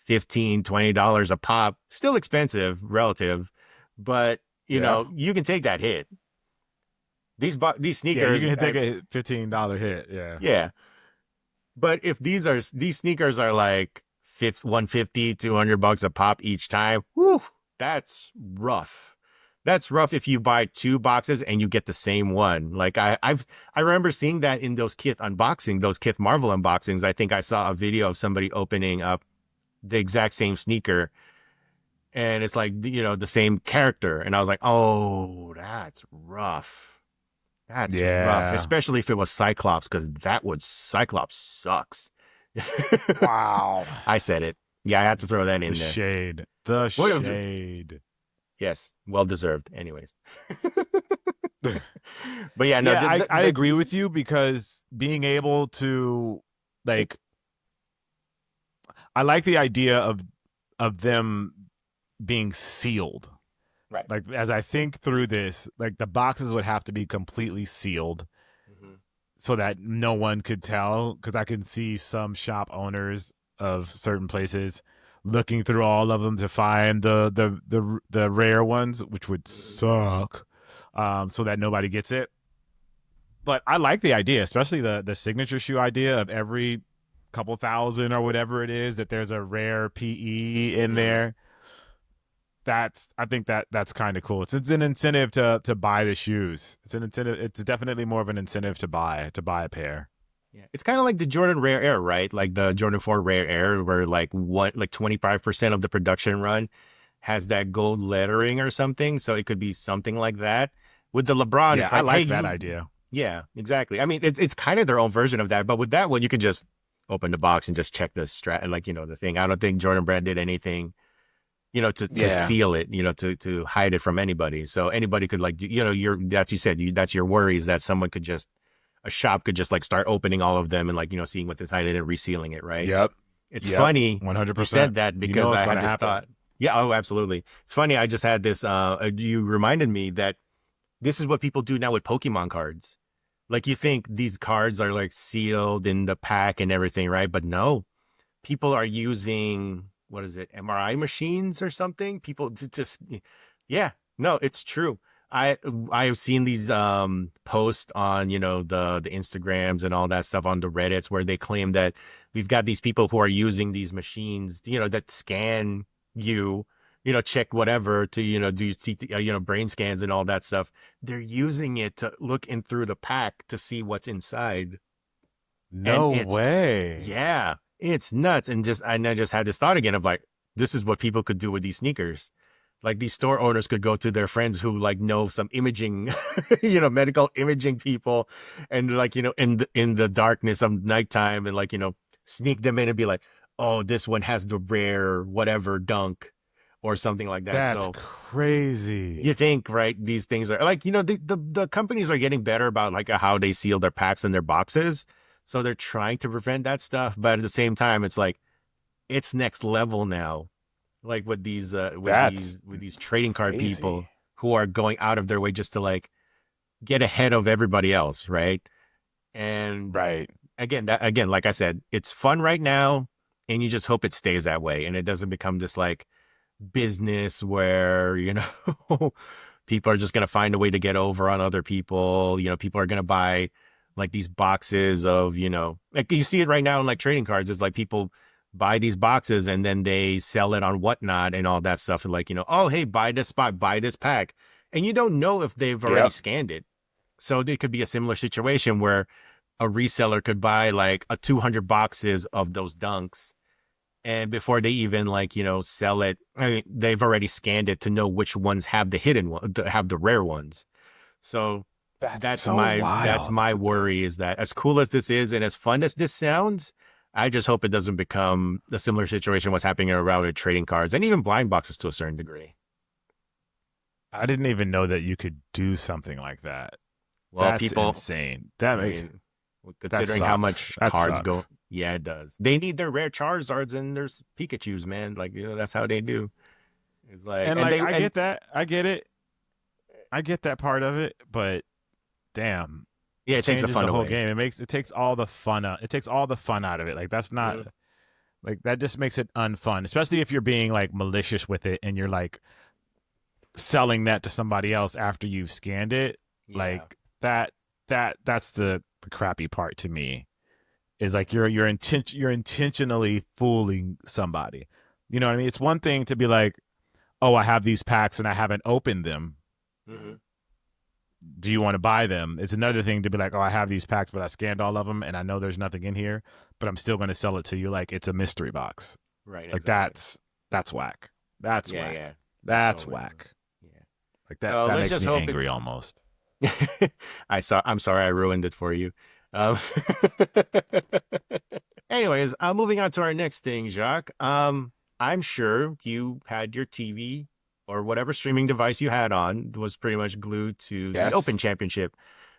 $15-20 a pop, still expensive relative, but Yeah. you can take that hit. These Yeah, you sneakers can take a $15 hit. Yeah. yeah, but if these sneakers are like 150 $200 a pop each time, whew, that's rough. That's rough if you buy two boxes and you get the same one. Like I remember seeing that in those those Kith Marvel unboxings. I think I saw a video of somebody opening up the exact same sneaker, and it's like the same character, and I was like, oh, that's rough. That's rough, Yeah. especially if it was Cyclops, because Cyclops sucks. Wow. I said it. Yeah, I have to throw that The in there. shade. The What if, shade. yes, well deserved. Anyways. But yeah, no, Yeah, I agree with you because being able to like I like the idea of them being sealed. right. Like as I think through this, like the boxes would have to be completely sealed Mhm. so that no one could tell because I can see some shop owners of certain places looking through all of them to find the rare ones, which would suck, so that nobody gets it. But I like the idea, especially the signature shoe idea of every couple thousand or whatever it is that there's a rare PE in Mhm. there. I think that's kind of cool. It's an incentive to buy the shoes. It's an incentive. It's definitely more of an incentive to buy a pair. Yeah. It's kind of like the Jordan Rare Air, right? Like the Jordan 4 Rare Air, where like 25% of the production run has that gold lettering or something. So it could be something like that. With the LeBron, Yeah, it's I like, hey, like that idea. Yeah, exactly. I mean, it's kind of their own version of that, but with that one, you can just open the box and just check the strat, like the thing. I don't think Jordan Brand did anything, to Yeah. seal it, to hide it from anybody. So anybody could like, that's you said, that's your worries that someone could just a shop could just like start opening all of them and like seeing what's inside it and resealing it, right? Yep. It's Yep. funny you 100%. said that You know because what's I going had to this happen. thought. Yeah, oh, absolutely. It's funny. I just had this. You reminded me that this is what people do now with Pokemon cards. Like you think these cards are like sealed in the pack and everything, right? But no, people are using what is it, MRI machines or something? People just, yeah, no, it's true. I I've seen these posts on the Instagrams and all that stuff on the Reddits where they claim that we've got these people who are using these machines that scan you, check whatever to do CT, brain scans and all that stuff. They're using it to look in through the pack to see what's inside, and No it's way. yeah, it's nuts. And I just had this thought again of like, this is what people could do with these sneakers. Like these store owners could go to their friends who like know some imaging, medical imaging people, and like in the darkness of nighttime, and like sneak them in and be like, oh, this one has the rare whatever dunk, or something like that. That's So crazy. you think, right? These things are like, the companies are getting better about like how they seal their packs and their boxes. So they're trying to prevent that stuff. But at the same time, it's like, it's next level now. Like with these, That's with these trading card crazy. people who are going out of their way just to like get ahead of everybody else. Right. And Right. again, like I said, it's fun right now. And you just hope it stays that way. And it doesn't become this like business where people are just going to find a way to get over on other people. People are going to buy like these boxes of like you see it right now in like trading cards. It's like people buy these boxes and then they sell it on Whatnot and all that stuff, and like oh, hey, buy this spot, buy this pack, and you don't know if they've already Yep. scanned it. So it could be a similar situation where a reseller could buy like a 200 boxes of those dunks, and before they even like sell it, I mean, they've already scanned it to know which ones have the hidden one, have the rare ones. So That's that's so that's wild. my worry, is that as cool as this is and as fun as this sounds, I just hope it doesn't become a similar situation what's happening around with trading cards and even blind boxes to a certain degree. I didn't even know that you could do something like that. Well, That's people, insane. I That makes mean, that considering how sucks. much That cards sucks. go, yeah, it does. They need their rare Charizards and their Pikachus, man. Like that's how they do. It's like, And and like they I and get that. I get it. I get that part of it, but damn, yeah, it it takes the changes fun the whole away. game. It takes all the fun out. It takes all the fun out of it. Like that's not Mhm. like that just makes it unfun, especially if you're being like malicious with it and you're like selling that to somebody else after you've scanned it. Yeah. Like that's the crappy part to me. Is like you're intentionally fooling somebody. You know what I mean? It's one thing to be like, "Oh, I have these packs and I haven't opened them. Hmm. Do you want to buy them?" It's another thing to be like, "Oh, I have these packs, but I scanned all of them and I know there's nothing in here, but I'm still going to sell it to you like it's a mystery box." Right. Like Exactly. that's whack. That's Yeah. whack. Yeah. That's Totally. Totally. whack. Yeah. Like that So that let's makes just me hope it. angry almost. I'm sorry I ruined it for you. Um, anyways, moving on to our next thing, Jacques. I'm sure you had your TV or whatever streaming device you had on was pretty much glued to the Open Yes, Championship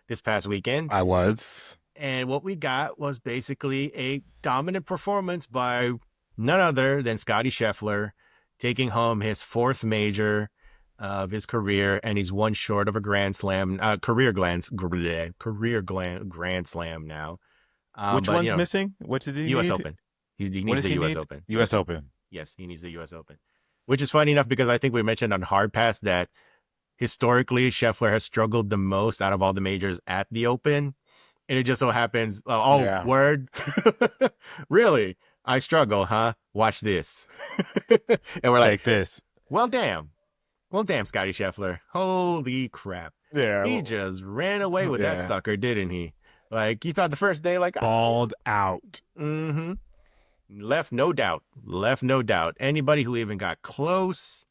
this past weekend. I was. And what we got was basically a dominant performance by none other than Scottie Scheffler, taking home his fourth major of his career, and he's one short of a Grand Slam, Grand Slam now. Which But one's missing? What did he U.S. need? Open. He What needs does the he U.S. need? Open. US Open. Yes, he needs the U.S. Open, which is funny enough because I think we mentioned on Hard Pass that historically Scheffler has struggled the most out of all the majors at the Open, and it just so happens, oh, Yeah. word. Really? I struggle, huh? Watch this. And we're like, Take this. well, damn. Well, damn, Scottie Scheffler. Holy crap. Yeah. He just ran away with that Yeah. sucker, didn't he? Like, you thought the first day, like, Balled out. mm-hmm. Left no doubt. Left no doubt. Anybody who even got close,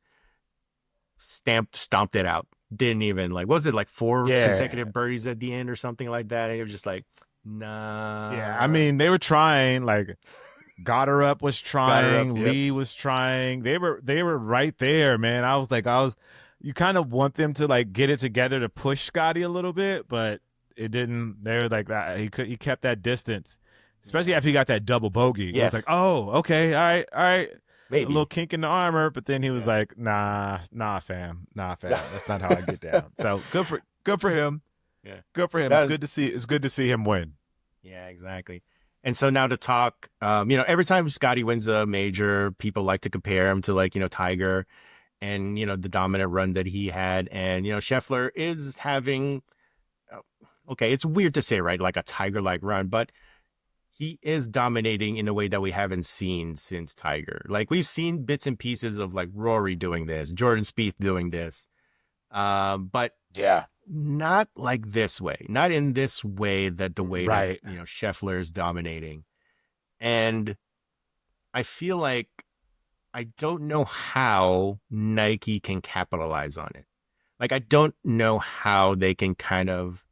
stomped it out. didn't even like, was it like four Yeah. consecutive birdies at the end or something like that? And it was just like, Yeah. I nah. mean, they were trying. Like Goddard was Got her up. trying, Yep. Lee was trying. They were right there, man. I was you kind of want them to like get it together to push Scottie a little bit, but it didn't. They were like that. He kept that distance, especially Yeah. after he got that double bogey. It was like, Yes. oh, okay, all right, all right. A little Maybe. kink in the armor, but then he was Yeah. like, nah, fam. That's not how I get down. So good for him. Yeah. Good for him. That, It's good to see him win. yeah, exactly. And so now to talk, every time Scotty wins a major, people like to compare him to like, Tiger and, the dominant run that he had. And, Scheffler is having, uh, okay, it's weird to say, right? Like a Tiger like run, but he is dominating in a way that we haven't seen since Tiger. Like we've seen bits and pieces of like Rory doing this, Jordan Spieth doing this. But Yeah. not like this way, not in this way that the way that, Right. Scheffler is dominating. And I feel like I don't know how Nike can capitalize on it. Like, I don't know how they can kind of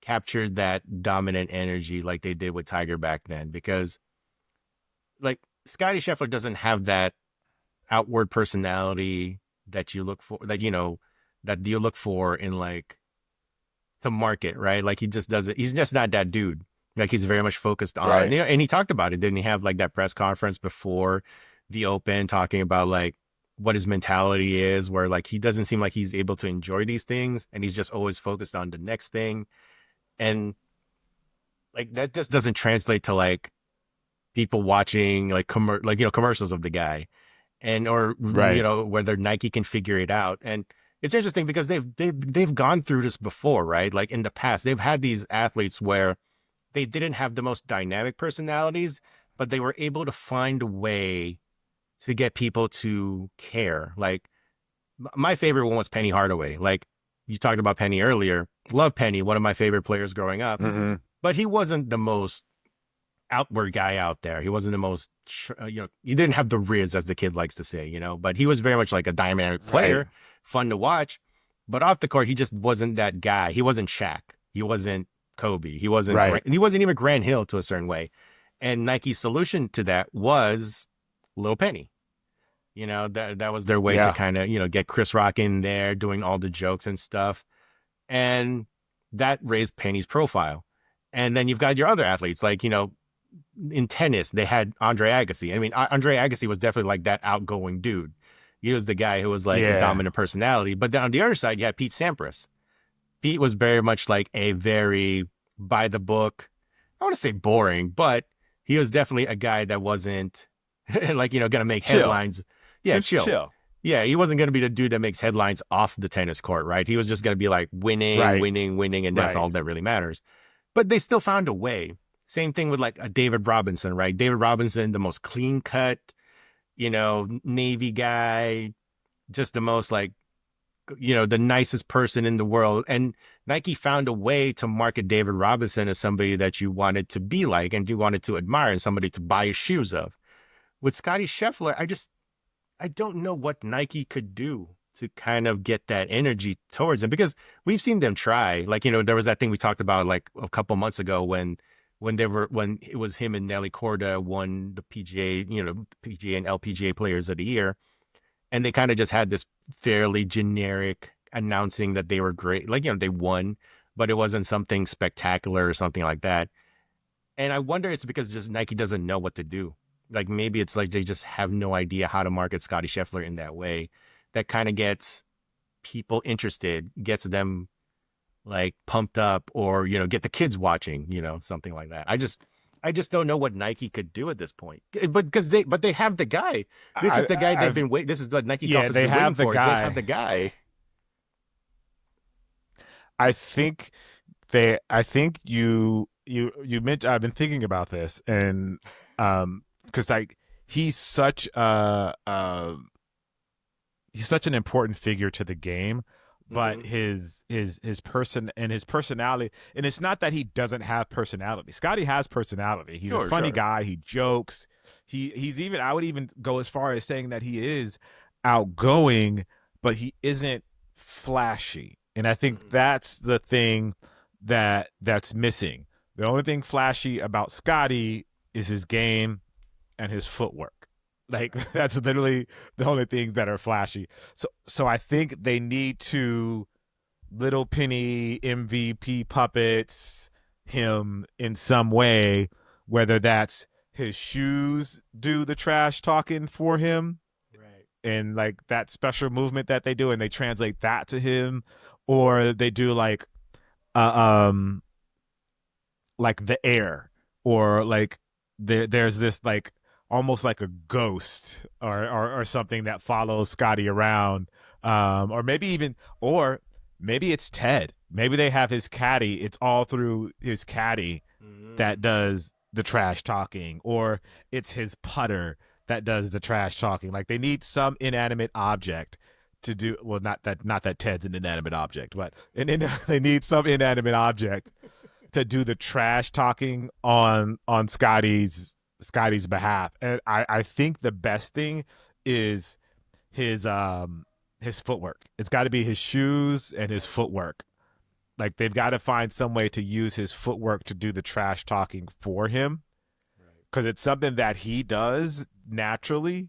capture that dominant energy like they did with Tiger back then, because like Scottie Scheffler doesn't have that outward personality that you look for, that you look for in like to market, right? Like he just doesn't, he's just not that dude. Like he's very much focused on, Right. and he talked about it. Didn't he have like that press conference before the Open talking about like what his mentality is, where like he doesn't seem like he's able to enjoy these things and he's just always focused on the next thing. And like that just doesn't translate to like people watching like commercials of the guy, and or Right. whether Nike can figure it out. And it's interesting because they've gone through this before, right? Like in the past, they've had these athletes where they didn't have the most dynamic personalities, but they were able to find a way to get people to care. Like my favorite one was Penny Hardaway. Like you talked about Penny earlier. Love Penny, one of my favorite players growing up, Mm-hmm. but he wasn't the most outward guy out there. He wasn't the most, he didn't have the riz, as the kid likes to say, but he was very much like a dynamic player, Right. fun to watch. But off the court, he just wasn't that guy. He wasn't Shaq. He wasn't Kobe. He wasn't, Right. he wasn't even Grant Hill to a certain way. And Nike's solution to that was Lil Penny. That was their way to Yeah. kind of, get Chris Rock in there doing all the jokes and stuff. And that raised Penny's profile. And then you've got your other athletes, like, in tennis, they had Andre Agassi. I mean, Andre Agassi was definitely like that outgoing dude. He was the guy who was like a dominant personality. But then on the other side, you had Pete Sampras. Pete was very much like a very by the book, I want to say boring, but he was definitely a guy that wasn't like, going to make headlines. Yeah, Just chill. Yeah, he wasn't going to be the dude that makes headlines off the tennis court, right? He was just going to be like winning, Right. winning, and that's Right. all that really matters. But they still found a way. Same thing with like a David Robinson, right? David Robinson, the most clean cut, Navy guy, just the most like, the nicest person in the world. And Nike found a way to market David Robinson as somebody that you wanted to be like and you wanted to admire and somebody to buy his shoes of. With Scottie Scheffler, I don't know what Nike could do to kind of get that energy towards him, because we've seen them try. Like, there was that thing we talked about like a couple months ago when it was him and Nelly Korda won the PGA, PGA and LPGA Players of the Year. And they kind of just had this fairly generic announcing that they were great. Like, they won, but it wasn't something spectacular or something like that. And I wonder it's because just Nike doesn't know what to do. Like maybe it's like they just have no idea how to market Scottie Scheffler in that way. That kind of gets people interested, gets them like pumped up, or get the kids watching, something like that. I just don't know what Nike could do at this point. But they have the guy. This is the guy they've been waiting. This is the Nike golf has been waiting for. They have the guy. I think you mentioned, I've been thinking about this, and because like he's such an important figure to the game, but his personality, and it's not that he doesn't have personality. Scottie has personality. He's a funny guy. He jokes. He's even, I would even go as far as saying that he is outgoing, but he isn't flashy. And I think that's the thing that's missing. The only thing flashy about Scottie is his game and his footwork. Like that's literally the only things that are flashy. So I think they need to little penny MVP puppets him in some way, whether that's his shoes do the trash talking for him, Right. and like that special movement that they do and they translate that to him, or they do uh, um like the air, or like there's this like almost like a ghost or something that follows Scottie around, or maybe even, or maybe it's Ted. Maybe they have his caddy. It's all through his caddy that does the trash talking, or it's his putter that does the trash talking. Like they need some inanimate object to do. Well, not that Ted's an inanimate object, but they need some inanimate object to do the trash talking on Scottie's behalf. And I think the best thing is his footwork. It's got to be his shoes and his footwork. Like they've got to find some way to use his footwork to do the trash talking for him, because it's something that he does naturally,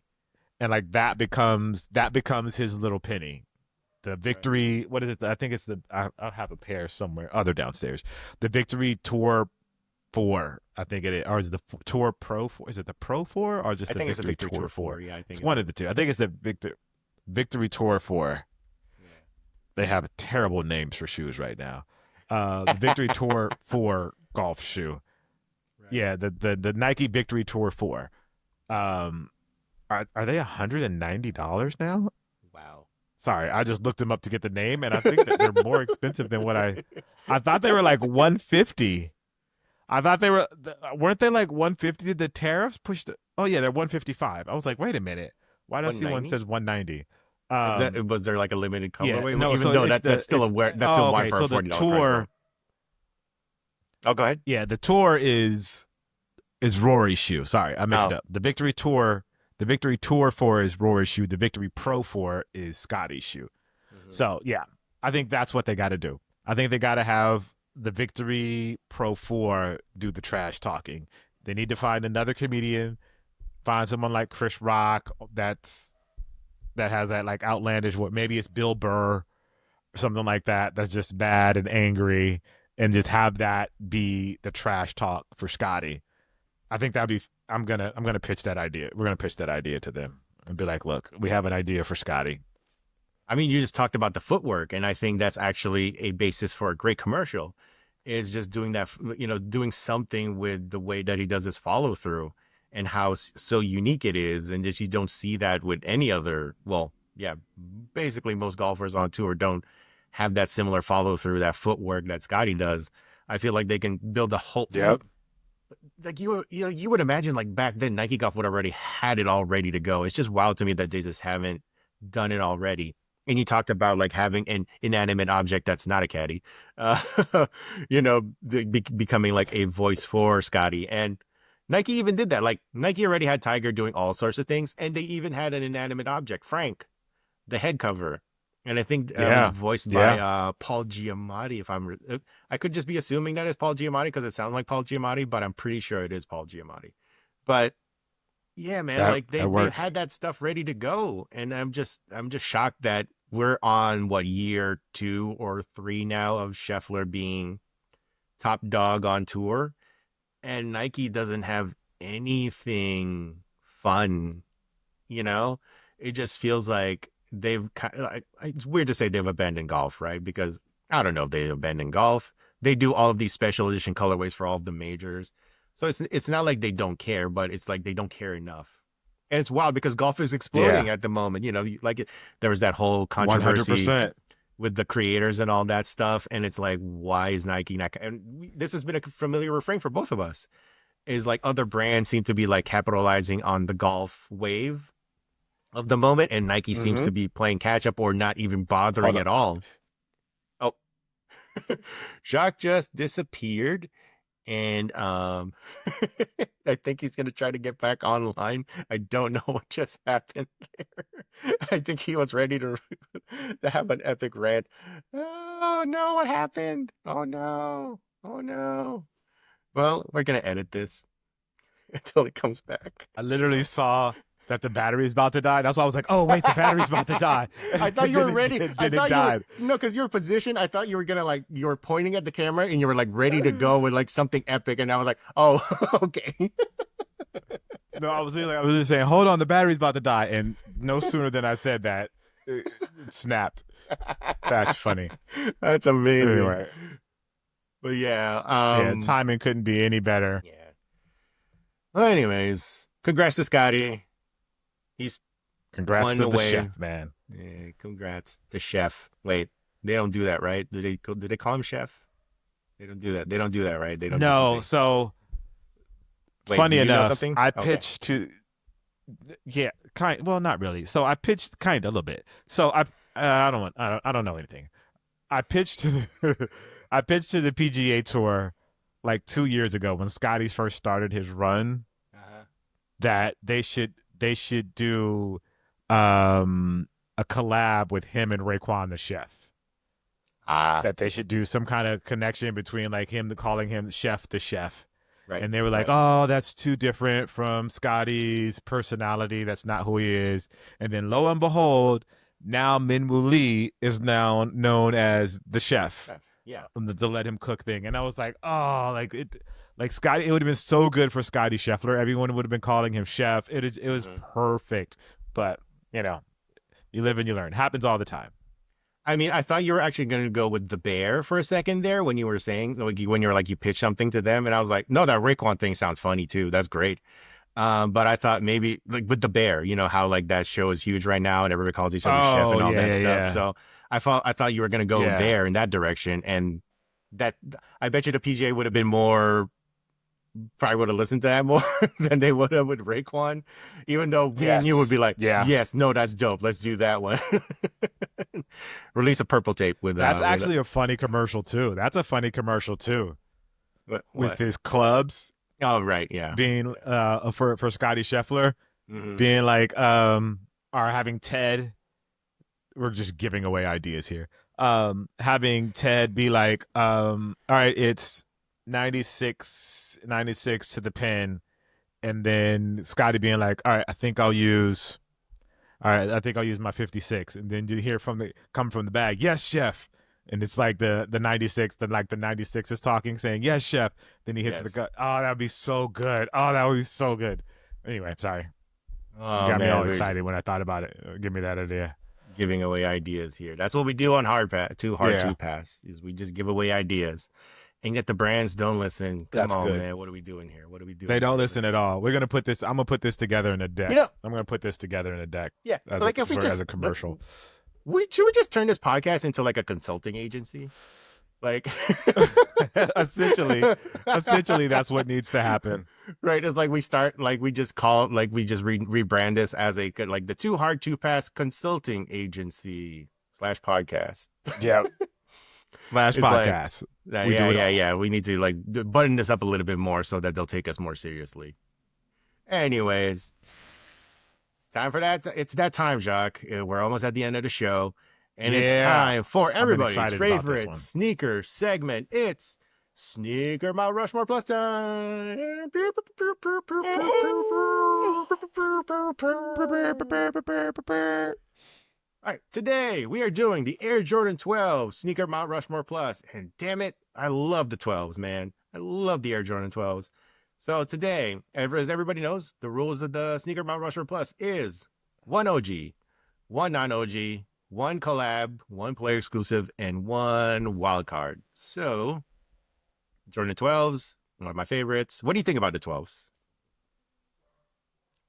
and like that becomes his little penny. The victory, what is it? I think it's I'll have a pair somewhere. Oh, they're downstairs. The Victory Tour 4, I think it is. Or is it the Tour Pro 4? Is it the Pro 4 or just I the think Victory, it's the Victory Tour 4? Yeah, I think It's one of the two. I think it's the Victory Tour 4. Yeah. They have terrible names for shoes right now. The Victory Tour 4 golf shoe. Right. Yeah, the Nike Victory Tour 4. Are they $190 now? Wow. Sorry, I just looked them up to get the name, and I think that they're more expensive than what I thought they were like $150. I thought they weren't they like $150? Did the tariffs push the? Oh yeah, they're $155. I was like, wait a minute, why do I see one says $190? Was there like a limited Yeah, colorway? no, Even so though it's that's still that's still one okay, for so a the $40 tour. price. Oh, go ahead. Yeah, the tour is Rory's shoe. Sorry, I mixed it up. The Victory Tour 4 is Rory's shoe. The Victory Pro 4 is Scottie's shoe. So yeah, I think that's what they got to do. I think they got to have the Victory Pro 4 do the trash talking. They need to find another comedian, find someone like Chris Rock that has that like outlandish, what maybe it's Bill Burr or something like that, that's just bad and angry, and just have that be the trash talk for Scottie. I think that'd be. I'm gonna pitch that idea. We're gonna pitch that idea to them and be like, look, we have an idea for Scottie. I mean, you just talked about the footwork, and I think that's actually a basis for a great commercial, is just doing that, doing something with the way that he does his follow through and how so unique it is. And just, you don't see that with any other, well, yeah, basically most golfers on tour don't have that similar follow through, that footwork that Scottie does. I feel like they can build a whole, like you would imagine like back then Nike Golf would already had it all ready to go. It's just wild to me that they just haven't done it already. And you talked about like having an inanimate object that's not a caddy, becoming like a voice for Scottie. And Nike even did that. Like Nike already had Tiger doing all sorts of things, and they even had an inanimate object, Frank, the head cover. And I think was voiced by Paul Giamatti. I could just be assuming that it's Paul Giamatti because it sounds like Paul Giamatti, but I'm pretty sure it is Paul Giamatti. But yeah, man, they had that stuff ready to go, and I'm just shocked that we're on year 2 or 3 now of Scheffler being top dog on tour, and Nike doesn't have anything fun. It just feels like it's weird to say they've abandoned golf, right? Because I don't know if they abandoned golf. They do all of these special edition colorways for all of the majors. So it's not like they don't care, but it's like they don't care enough. And it's wild because golf is exploding at the moment. There was that whole controversy 100%. with the creators and all that stuff. And it's like, why is Nike not? And this has been a familiar refrain for both of us, is like other brands seem to be like capitalizing on the golf wave of the moment, and Nike seems to be playing catch up or not even bothering at all. Oh, Jacques just disappeared. And I think he's going to try to get back online. I don't know what just happened there. I think he was ready to to have an epic rant. Oh no, what happened? Oh no. Oh no. Well, we're gonna edit this until it comes back. I literally saw that the battery's about to die. That's why I was like, oh, wait, the battery's about to die. I thought you were Then ready. I then it thought you were died. no, because your position. I thought you were gonna like you were pointing at the camera and you were like ready to go with like something epic, and I was like, oh, okay. No, I was just saying, hold on, the battery's about to die. And no sooner than I said that, it snapped. That's funny. That's amazing. Anyway, But yeah, yeah, timing couldn't be any better. yeah. Well, anyways, congrats to Scottie. He's Congrats one to the away. chef, man. Yeah, congrats to Chef. Wait, they don't do that, right? Do they call him Chef? They don't do that. They don't do that, right? They don't. No, just say, so wait, funny do you know enough, something? I Okay. pitched to, yeah, well, not really. So I pitched kind of a little bit. So I don't know anything. I pitched to the, I pitched to the PGA Tour like 2 years ago when Scottie first started his run Uh-huh. that they should do a collab with him and Raekwon the chef. Ah, That they should do some kind of connection between like him calling him Chef the chef. right. And they were like, right. oh, that's too different from Scottie's personality. That's not who he is. And then lo and behold, now Minwoo Lee is now known as the chef. Yeah. The let him cook thing. And I was like, oh, like Scottie, it would have been so good for Scottie Scheffler. Everyone would have been calling him chef. It was perfect. But, you know, you live and you learn. Happens all the time. I mean, I thought you were actually going to go with the bear for a second there when you were saying, like, when you were like, you pitch something to them. And I was like, no, that Raekwon thing sounds funny too. That's great. But I thought maybe like with the bear, you know, how like that show is huge right now and everybody calls each other chef and all that stuff. Yeah. So I thought you were going to go there in that direction. And that I bet you the PGA would have been probably would have listened to that more than they would have with Raekwon, even though me and you would be like, yes, no, that's dope. Let's do that one. Release a purple tape with that's actually a funny commercial too. That's a funny commercial too. With his clubs. Oh, right. Yeah. Being for Scottie Scheffler, being like or having Ted. We're just giving away ideas here. Having Ted be like, all right, it's 96 to the pin, and then Scottie being like, all right, I think I'll use my 56, and then you hear come from the bag, yes, chef, and it's like the 96, then like the 96 is talking, saying yes, chef, then he hits the gut. Oh, that would be so good. Oh, that would be so good. Anyway, sorry. Oh, you got man, me all excited when I thought about it. Give me that idea. Giving away ideas here. That's what we do on Hard to Pass is we just give away ideas. And yet the brands don't listen. Come on, man. What are we doing here? What are we doing? They don't listen at all. I'm gonna put this together in a deck. I'm gonna put this together in a deck. Yeah, as a commercial. Should we just turn this podcast into like a consulting agency? Like essentially that's what needs to happen. Right. It's like we just rebrand this as like the Too Hard to Pass consulting agency /podcast. Yeah. /podcast. Yeah. We need to like button this up a little bit more so that they'll take us more seriously. Anyways, it's time for that. It's that time, Jacques. We're almost at the end of the show. And it's time for everybody's favorite sneaker segment. It's Sneaker Mount Rushmore Plus time. All right, today we are doing the Air Jordan 12 Sneaker Mount Rushmore Plus. And damn it, I love the 12s, man. I love the Air Jordan 12s. So today, as everybody knows, the rules of the Sneaker Mount Rushmore Plus is 1 OG, 1 non-OG, 1 collab, 1 player exclusive, and 1 wild card. So, Jordan 12s, one of my favorites. What do you think about the 12s?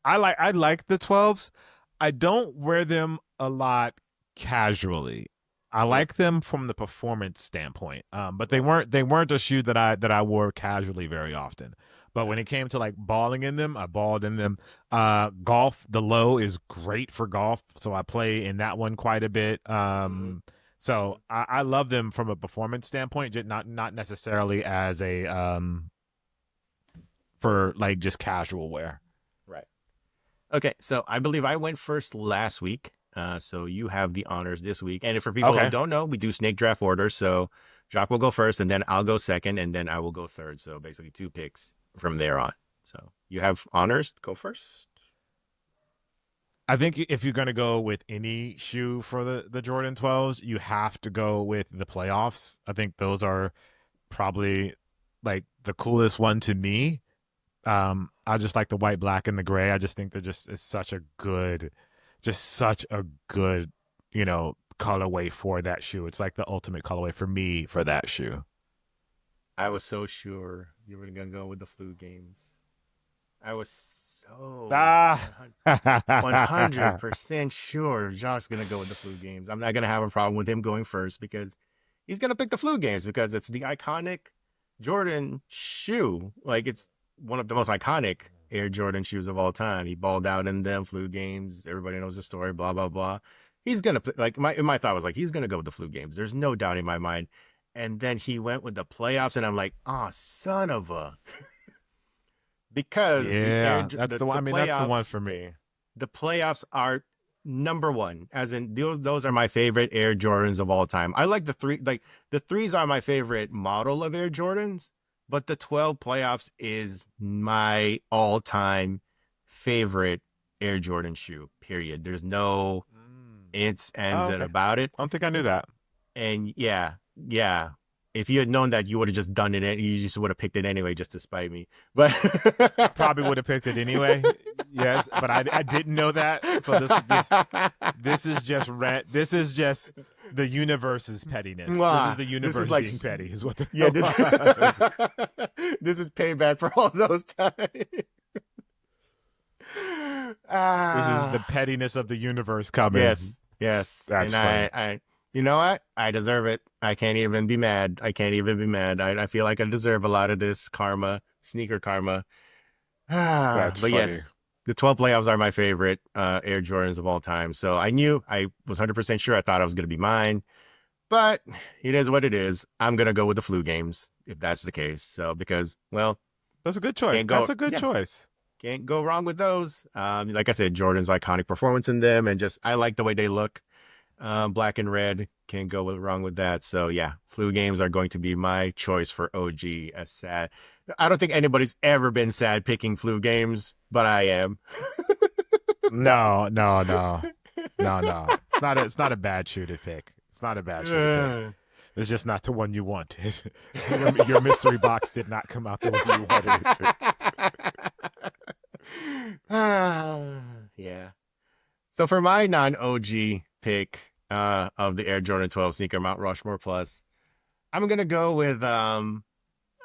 I like the 12s. I don't wear them a lot casually. I like them from the performance standpoint. But they weren't a shoe that I wore casually very often. But when it came to like balling in them, I balled in them. Golf, the low is great for golf, so I play in that one quite a bit. So I love them from a performance standpoint, just not necessarily as a for like just casual wear. Right. Okay, so I believe I went first last week. So you have the honors this week. And for people who Okay. don't know, we do snake draft order. So Jacques will go first, and then I'll go second, and then I will go third. So basically 2 picks from there on. So you have honors. Go first. I think if you're going to go with any shoe for the Jordan 12s, you have to go with the playoffs. I think those are probably like the coolest one to me. I just like the white, black, and the gray. I just think they're it's such a good, colorway for that shoe. It's like the ultimate colorway for me for that shoe. I was so sure you were gonna go with the flu games. I was so Ah. 100% sure Josh's gonna go with the flu games. I'm not gonna have a problem with him going first because he's gonna pick the flu games because it's the iconic Jordan shoe. Like it's one of the most iconic Air Jordan shoes of all time. He balled out in them flu games. Everybody knows the story. Blah blah blah. He's gonna like my thought was like he's gonna go with the flu games. There's no doubt in my mind. And then he went with the playoffs, and I'm like, oh, son of a. Because Yeah, that's the one. I mean, that's the one playoffs, for me. the playoffs are number one. As in, those are my favorite Air Jordans of all time. I like the three. Like the threes are my favorite model of Air Jordans, but the 12 playoffs is my all-time favorite Air Jordan shoe. Period. There's no its, ends, Oh, and okay. about it. I don't think I knew that. And yeah. If you had known that, you would have just done it. You just would have picked it anyway, just to spite me. But I probably would have picked it anyway. Yes, but I didn't know that. So this is just rent. This is just the universe's pettiness. This is the universe like, being petty. Is what. This is payback for all those times. This is the pettiness of the universe coming. Yes, that's and funny. I, you know what? I deserve it. I can't even be mad. I feel like I deserve a lot of this karma, sneaker karma. That's But funny. yes, the 12 playoffs are my favorite Air Jordans of all time. So I was 100% sure. I thought it was going to be mine, but it is what it is. I'm going to go with the flu games if that's the case. So because, well, That's a good choice. That's a good choice. Can't go wrong with those. Like I said, Jordan's iconic performance in them, and just I like the way they look. Black and red, can't go wrong with that. So yeah, flu games are going to be my choice for OG. As sad, I don't think anybody's ever been sad picking flu games, but I am. No. It's not a bad shoe to pick. It's not a bad shoe to pick. It's just not the one you wanted. Your mystery box did not come out the way you wanted it to. Yeah. So for my non-OG pick of the Air Jordan 12 Sneaker Mount Rushmore Plus, I'm gonna go with I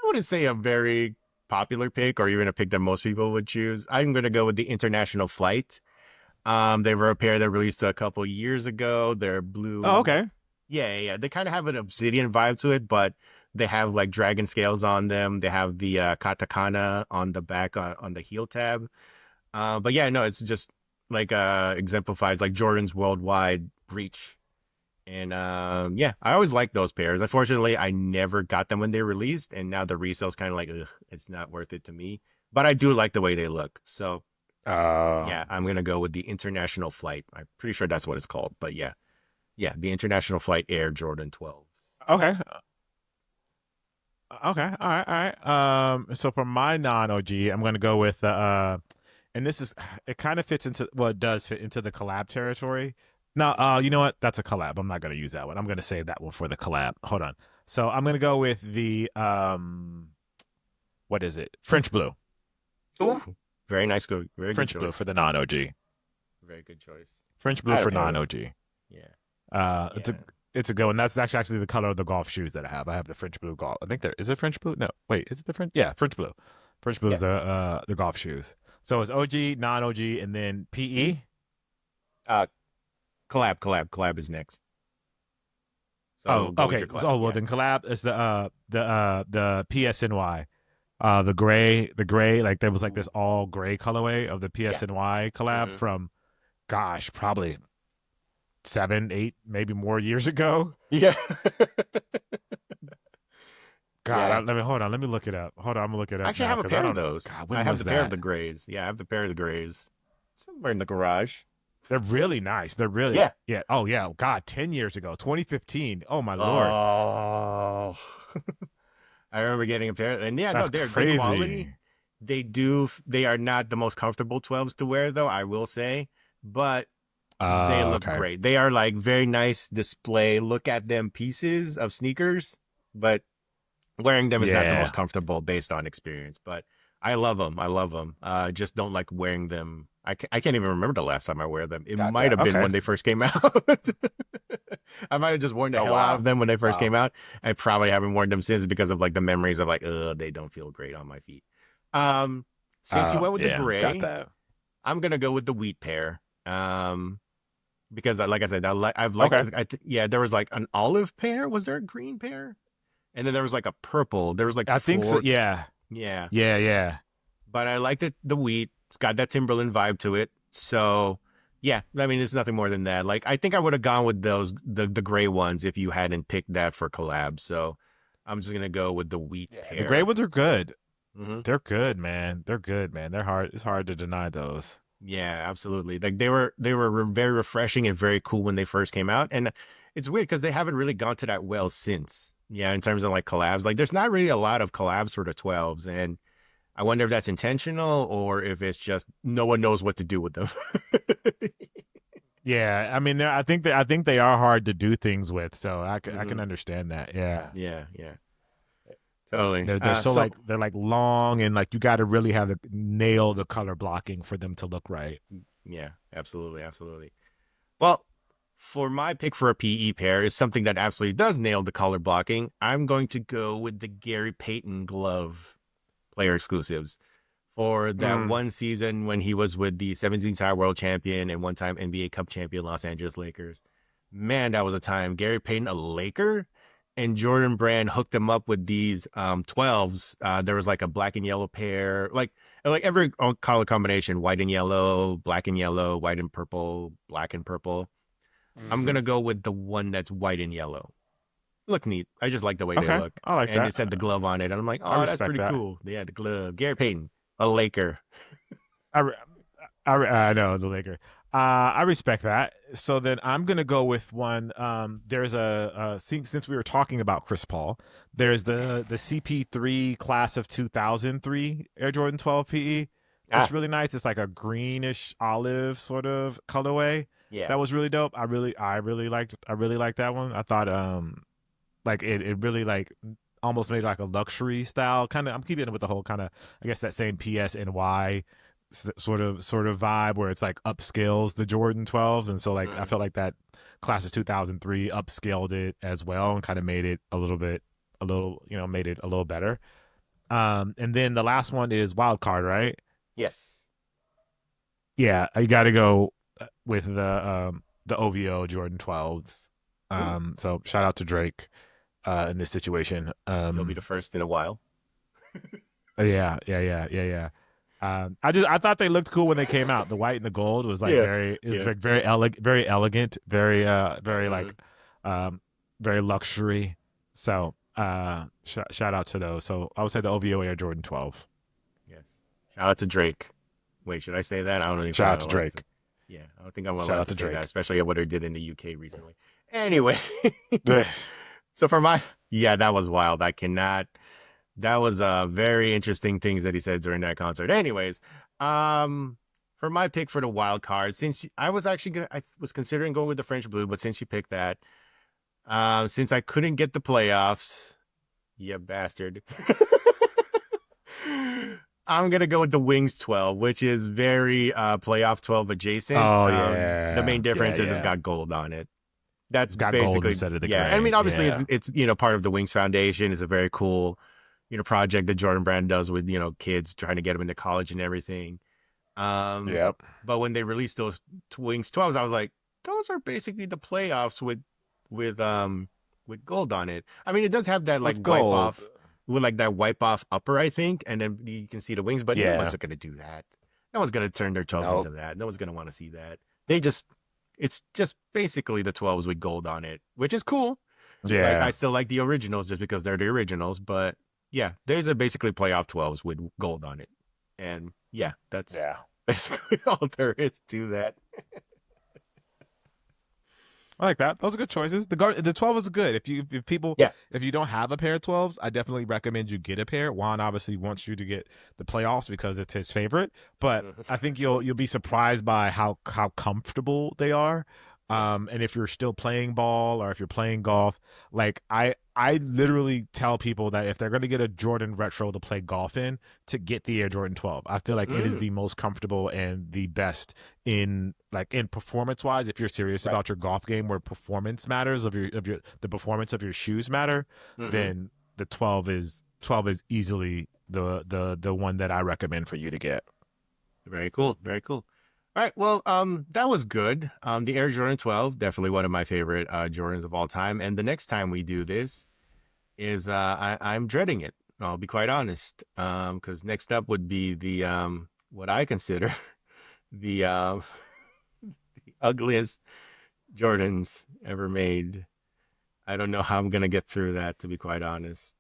wouldn't say a very popular pick or even a pick that most people would choose. I'm gonna go with the International Flight. They were a pair that released a couple years ago. They're blue. Oh, okay. Yeah. They kind of have an obsidian vibe to it, but they have like dragon scales on them. They have the katakana on the back on the heel tab. But yeah, no, it's just like exemplifies like Jordan's worldwide reach. And yeah, I always liked those pairs. Unfortunately, I never got them when they released, and now the resale's kind of like, ugh, it's not worth it to me. But I do like the way they look. So yeah, I'm gonna go with the International Flight. I'm pretty sure that's what it's called. But yeah, the International Flight Air Jordan 12s. Okay. Okay. All right. So for my non-OG, I'm gonna go with and it kind of fits into, well, it does fit into the collab territory. No, you know what? That's a collab. I'm not gonna use that one. I'm gonna save that one for the collab. Hold on. So I'm gonna go with the what is it? French blue. Ooh, very nice. Very French good blue choice. for the non-OG. Very good choice. French blue for non-OG. Yeah. It's a good one. That's actually the color of the golf shoes that I have. I have the French blue golf. I think is it French blue? No, wait, is it the French? Yeah, French blue. French blue is the golf shoes. So it's OG, non-OG, and then PE. Collab is next. So Okay. Then collab is the PSNY. The gray, like there was like this all gray colorway of the PSNY collab from, gosh, probably 7, 8, maybe more years ago. Yeah. God, hold on. Let me look it up. Hold on, I'm gonna look it up. Actually, I have a pair of those. God, I have the pair of the grays. Yeah, I have the pair of the grays somewhere in the garage. They're really nice. They're really Yeah. yeah. Oh yeah. God, 10 years ago, 2015. Oh my lord, Oh, I remember getting a pair, and yeah, no, that's they're good quality. crazy. They are not the most comfortable 12s to wear, though, I will say, but they look Okay. great. They are like very nice display. Look at them pieces of sneakers, but wearing them is not the most Yeah. comfortable based on experience. But I love them. I love them. Just don't like wearing them. I can't even remember the last time I wear them. It Got might that. have been Okay. when they first came out. I might have just worn the Oh hell out wow. of them when they first Wow. came out. I probably haven't worn them since because of like the memories of like, they don't feel great on my feet. Since you went with the Yeah. Got gray, that. I'm gonna go with the wheat pair. Because like I said, I've liked. Okay. Yeah, there was like an olive pair. Was there a green pair? And then there was like a purple. There was like I think so. four. Yeah. Yeah, Yeah. but I liked it. The wheat. It's got that Timberland vibe to it. So yeah, I mean, it's nothing more than that. Like I think I would have gone with the gray ones if you hadn't picked that for collab. So I'm just gonna go with the wheat Yeah. The gray pair. ones are good. Hmm. They're good, man. They're good, man. They're hard. It's hard to deny those. Yeah, absolutely. Like they were very refreshing and very cool when they first came out, and it's weird because they haven't really gone to that well since. Yeah, in terms of like collabs, like there's not really a lot of collabs for the 12s, and I wonder if that's intentional or if it's just no one knows what to do with them. Yeah, I mean, I think they are hard to do things with, so I can Hmm. understand that. Yeah, Yeah, yeah, totally. they're so So like they're like long and like you got to really have to nail the color blocking for them to look right. yeah, absolutely, absolutely. Well, for my pick for a PE pair is something that absolutely does nail the color blocking. I'm going to go with the Gary Payton glove player exclusives for that Mm. one season when he was with the 17-time world champion and one-time NBA Cup champion Los Angeles Lakers. Man, that was a time. Gary Payton, a Laker, and Jordan Brand hooked him up with these 12s. There was like a black and yellow pair, like every color combination, white and yellow, black and yellow, white and purple, black and purple. I'm Mhm. gonna go with the one that's white and yellow. Look neat. I just like the way they Okay, look. I like And it that. said the glove on it. And I'm like, I oh, that's respect pretty that. cool. They had the glove. Gary Payton, a Laker. I re- I know the Laker. I respect that. So then I'm gonna go with one. There's since we were talking about Chris Paul, there's the CP3 class of 2003 Air Jordan 12 PE. Ah, It's really nice. It's like a greenish olive sort of colorway. yeah. That was really dope. I really liked that one. I thought like it really like almost made like a luxury style kind of. I'm keeping it with the whole kind of I guess that same PSNY sort of vibe where it's like upscales the Jordan 12s, and so like I Mhm. felt like that class of 2003 upscaled it as well and kind of made it made it a little better. And then the last one is wild card, right? Yes. Yeah, you got to go with the OVO Jordan 12s. Ooh, So shout out to Drake in this situation. he'll be the first in a while. Yeah. I thought they looked cool when they came out. The white and the gold was like Yeah. it's Yeah. like very elegant, very Mhm. like very luxury. So shout out to those. So I would say the OVO Air Jordan 12. Yes. Shout out to Drake. Wait, should I say that? I don't even think Shout I'm out to allowed to say. Drake. Yeah, I don't think I'm Shout allowed out to to say that, Drake. especially what he did in the UK recently. Anyway, so for my yeah, that was wild. I cannot. That was very interesting things that he said during that concert. Anyways, for my pick for the wild card, since I was considering going with the French Blue, but since you picked that, since I couldn't get the playoffs, you bastard. I'm gonna go with the Wings 12, which is very playoff 12 adjacent. Oh The main yeah. difference is it's Yeah. got gold on it. That's It's got gold basically instead of the yeah. I gray. mean, obviously Yeah. it's part of the Wings Foundation. It's a very cool, project that Jordan Brand does with kids trying to get them into college and everything. Um, Yep. but when they released those Wings 12s, I was like, those are basically the playoffs with um with gold on it. I mean, it does have that like With gold. that wipe off upper, I think, and then you can see the wings. But no Yeah. one's gonna do that. No one's gonna turn their 12s into Nope. that. No one's gonna want to see that. It's just basically the 12s with gold on it, which is cool. Like I Yeah. still like the originals just because they're the originals, but yeah, there's a basically playoff 12s with gold on it. And yeah, that's Yeah. basically all there is to that. I like that. Those are good choices. The 12 is good. If you don't have a pair of 12s, I definitely recommend you get a pair. Juan obviously wants you to get the playoffs because it's his favorite, but I think you'll be surprised by how comfortable they are. Yes. And if you're still playing ball or if you're playing golf, like I literally tell people that if they're going to get a Jordan retro to play golf in, to get the Air Jordan 12. I feel like it is the most comfortable and the best in performance wise. If you're serious about your golf game, where performance matters the performance of your shoes matter, then the 12 is easily the one that I recommend for you to get. Very cool. Very cool. All right. Well, that was good. The Air Jordan 12, definitely one of my favorite Jordans of all time. And the next time we do this is I'm dreading it. I'll be quite honest. Because next up would be the what I consider the the ugliest Jordans ever made. I don't know how I'm gonna get through that, to be quite honest.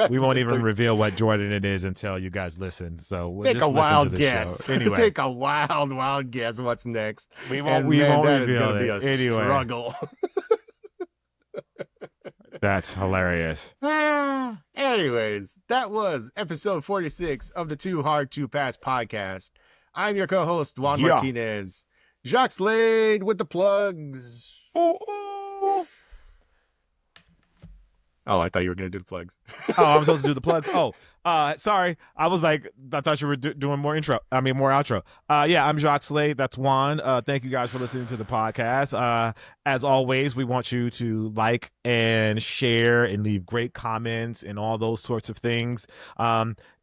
We won't even reveal what Jordan it is until you guys listen. So we'll take just a wild to guess. Anyway, take a wild guess. What's next? We won't reveal it. Anyway, struggle. That's hilarious. Anyways, that was episode 46 of the Too Hard to Pass podcast. I'm your co-host Juan Martinez. Jacques Slade with the plugs. Oh, I thought you were going to do the plugs. Oh, I'm supposed to do the plugs. Oh, sorry. I was like, I thought you were doing more outro. Yeah, I'm Jacques Slade. That's Juan. Thank you guys for listening to the podcast. As always, we want you to like and share and leave great comments and all those sorts of things.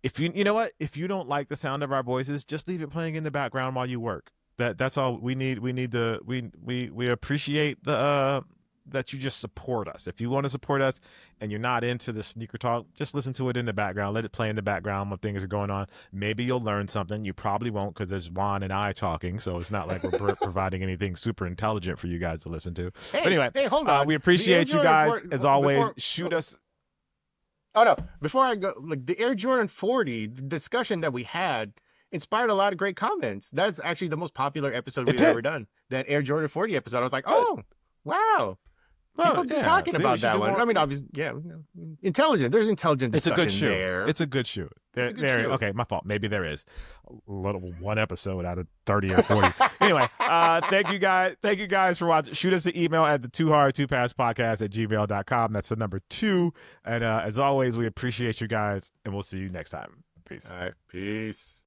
If you know what, if you don't like the sound of our voices, just leave it playing in the background while you work. That's all we need. We appreciate the that you just support us. If you want to support us and you're not into the sneaker talk, just listen to it in the background. Let it play in the background when things are going on. Maybe you'll learn something. You probably won't, because there's Juan and I talking, so it's not like we're providing anything super intelligent for you guys to listen to. Hey, but anyway, hold on. We appreciate you guys as always. Shoot us. Oh no! Before I go, like the Air Jordan 40, the discussion that we had inspired a lot of great comments. That's actually the most popular episode we've ever done. That Air Jordan 40 episode. I was like, oh wow. People be talking about that one. I mean, obviously, intelligent. There's intelligent discussion. It's a good shoe. There. It's a good shoe. Okay, my fault. Maybe there is one episode out of 30 or 40. Anyway, thank you guys for watching. Shoot us an email at the Too Hard to Pass podcast at gmail.com. That's the number 2. And as always, we appreciate you guys, and we'll see you next time. Peace. All right. Peace.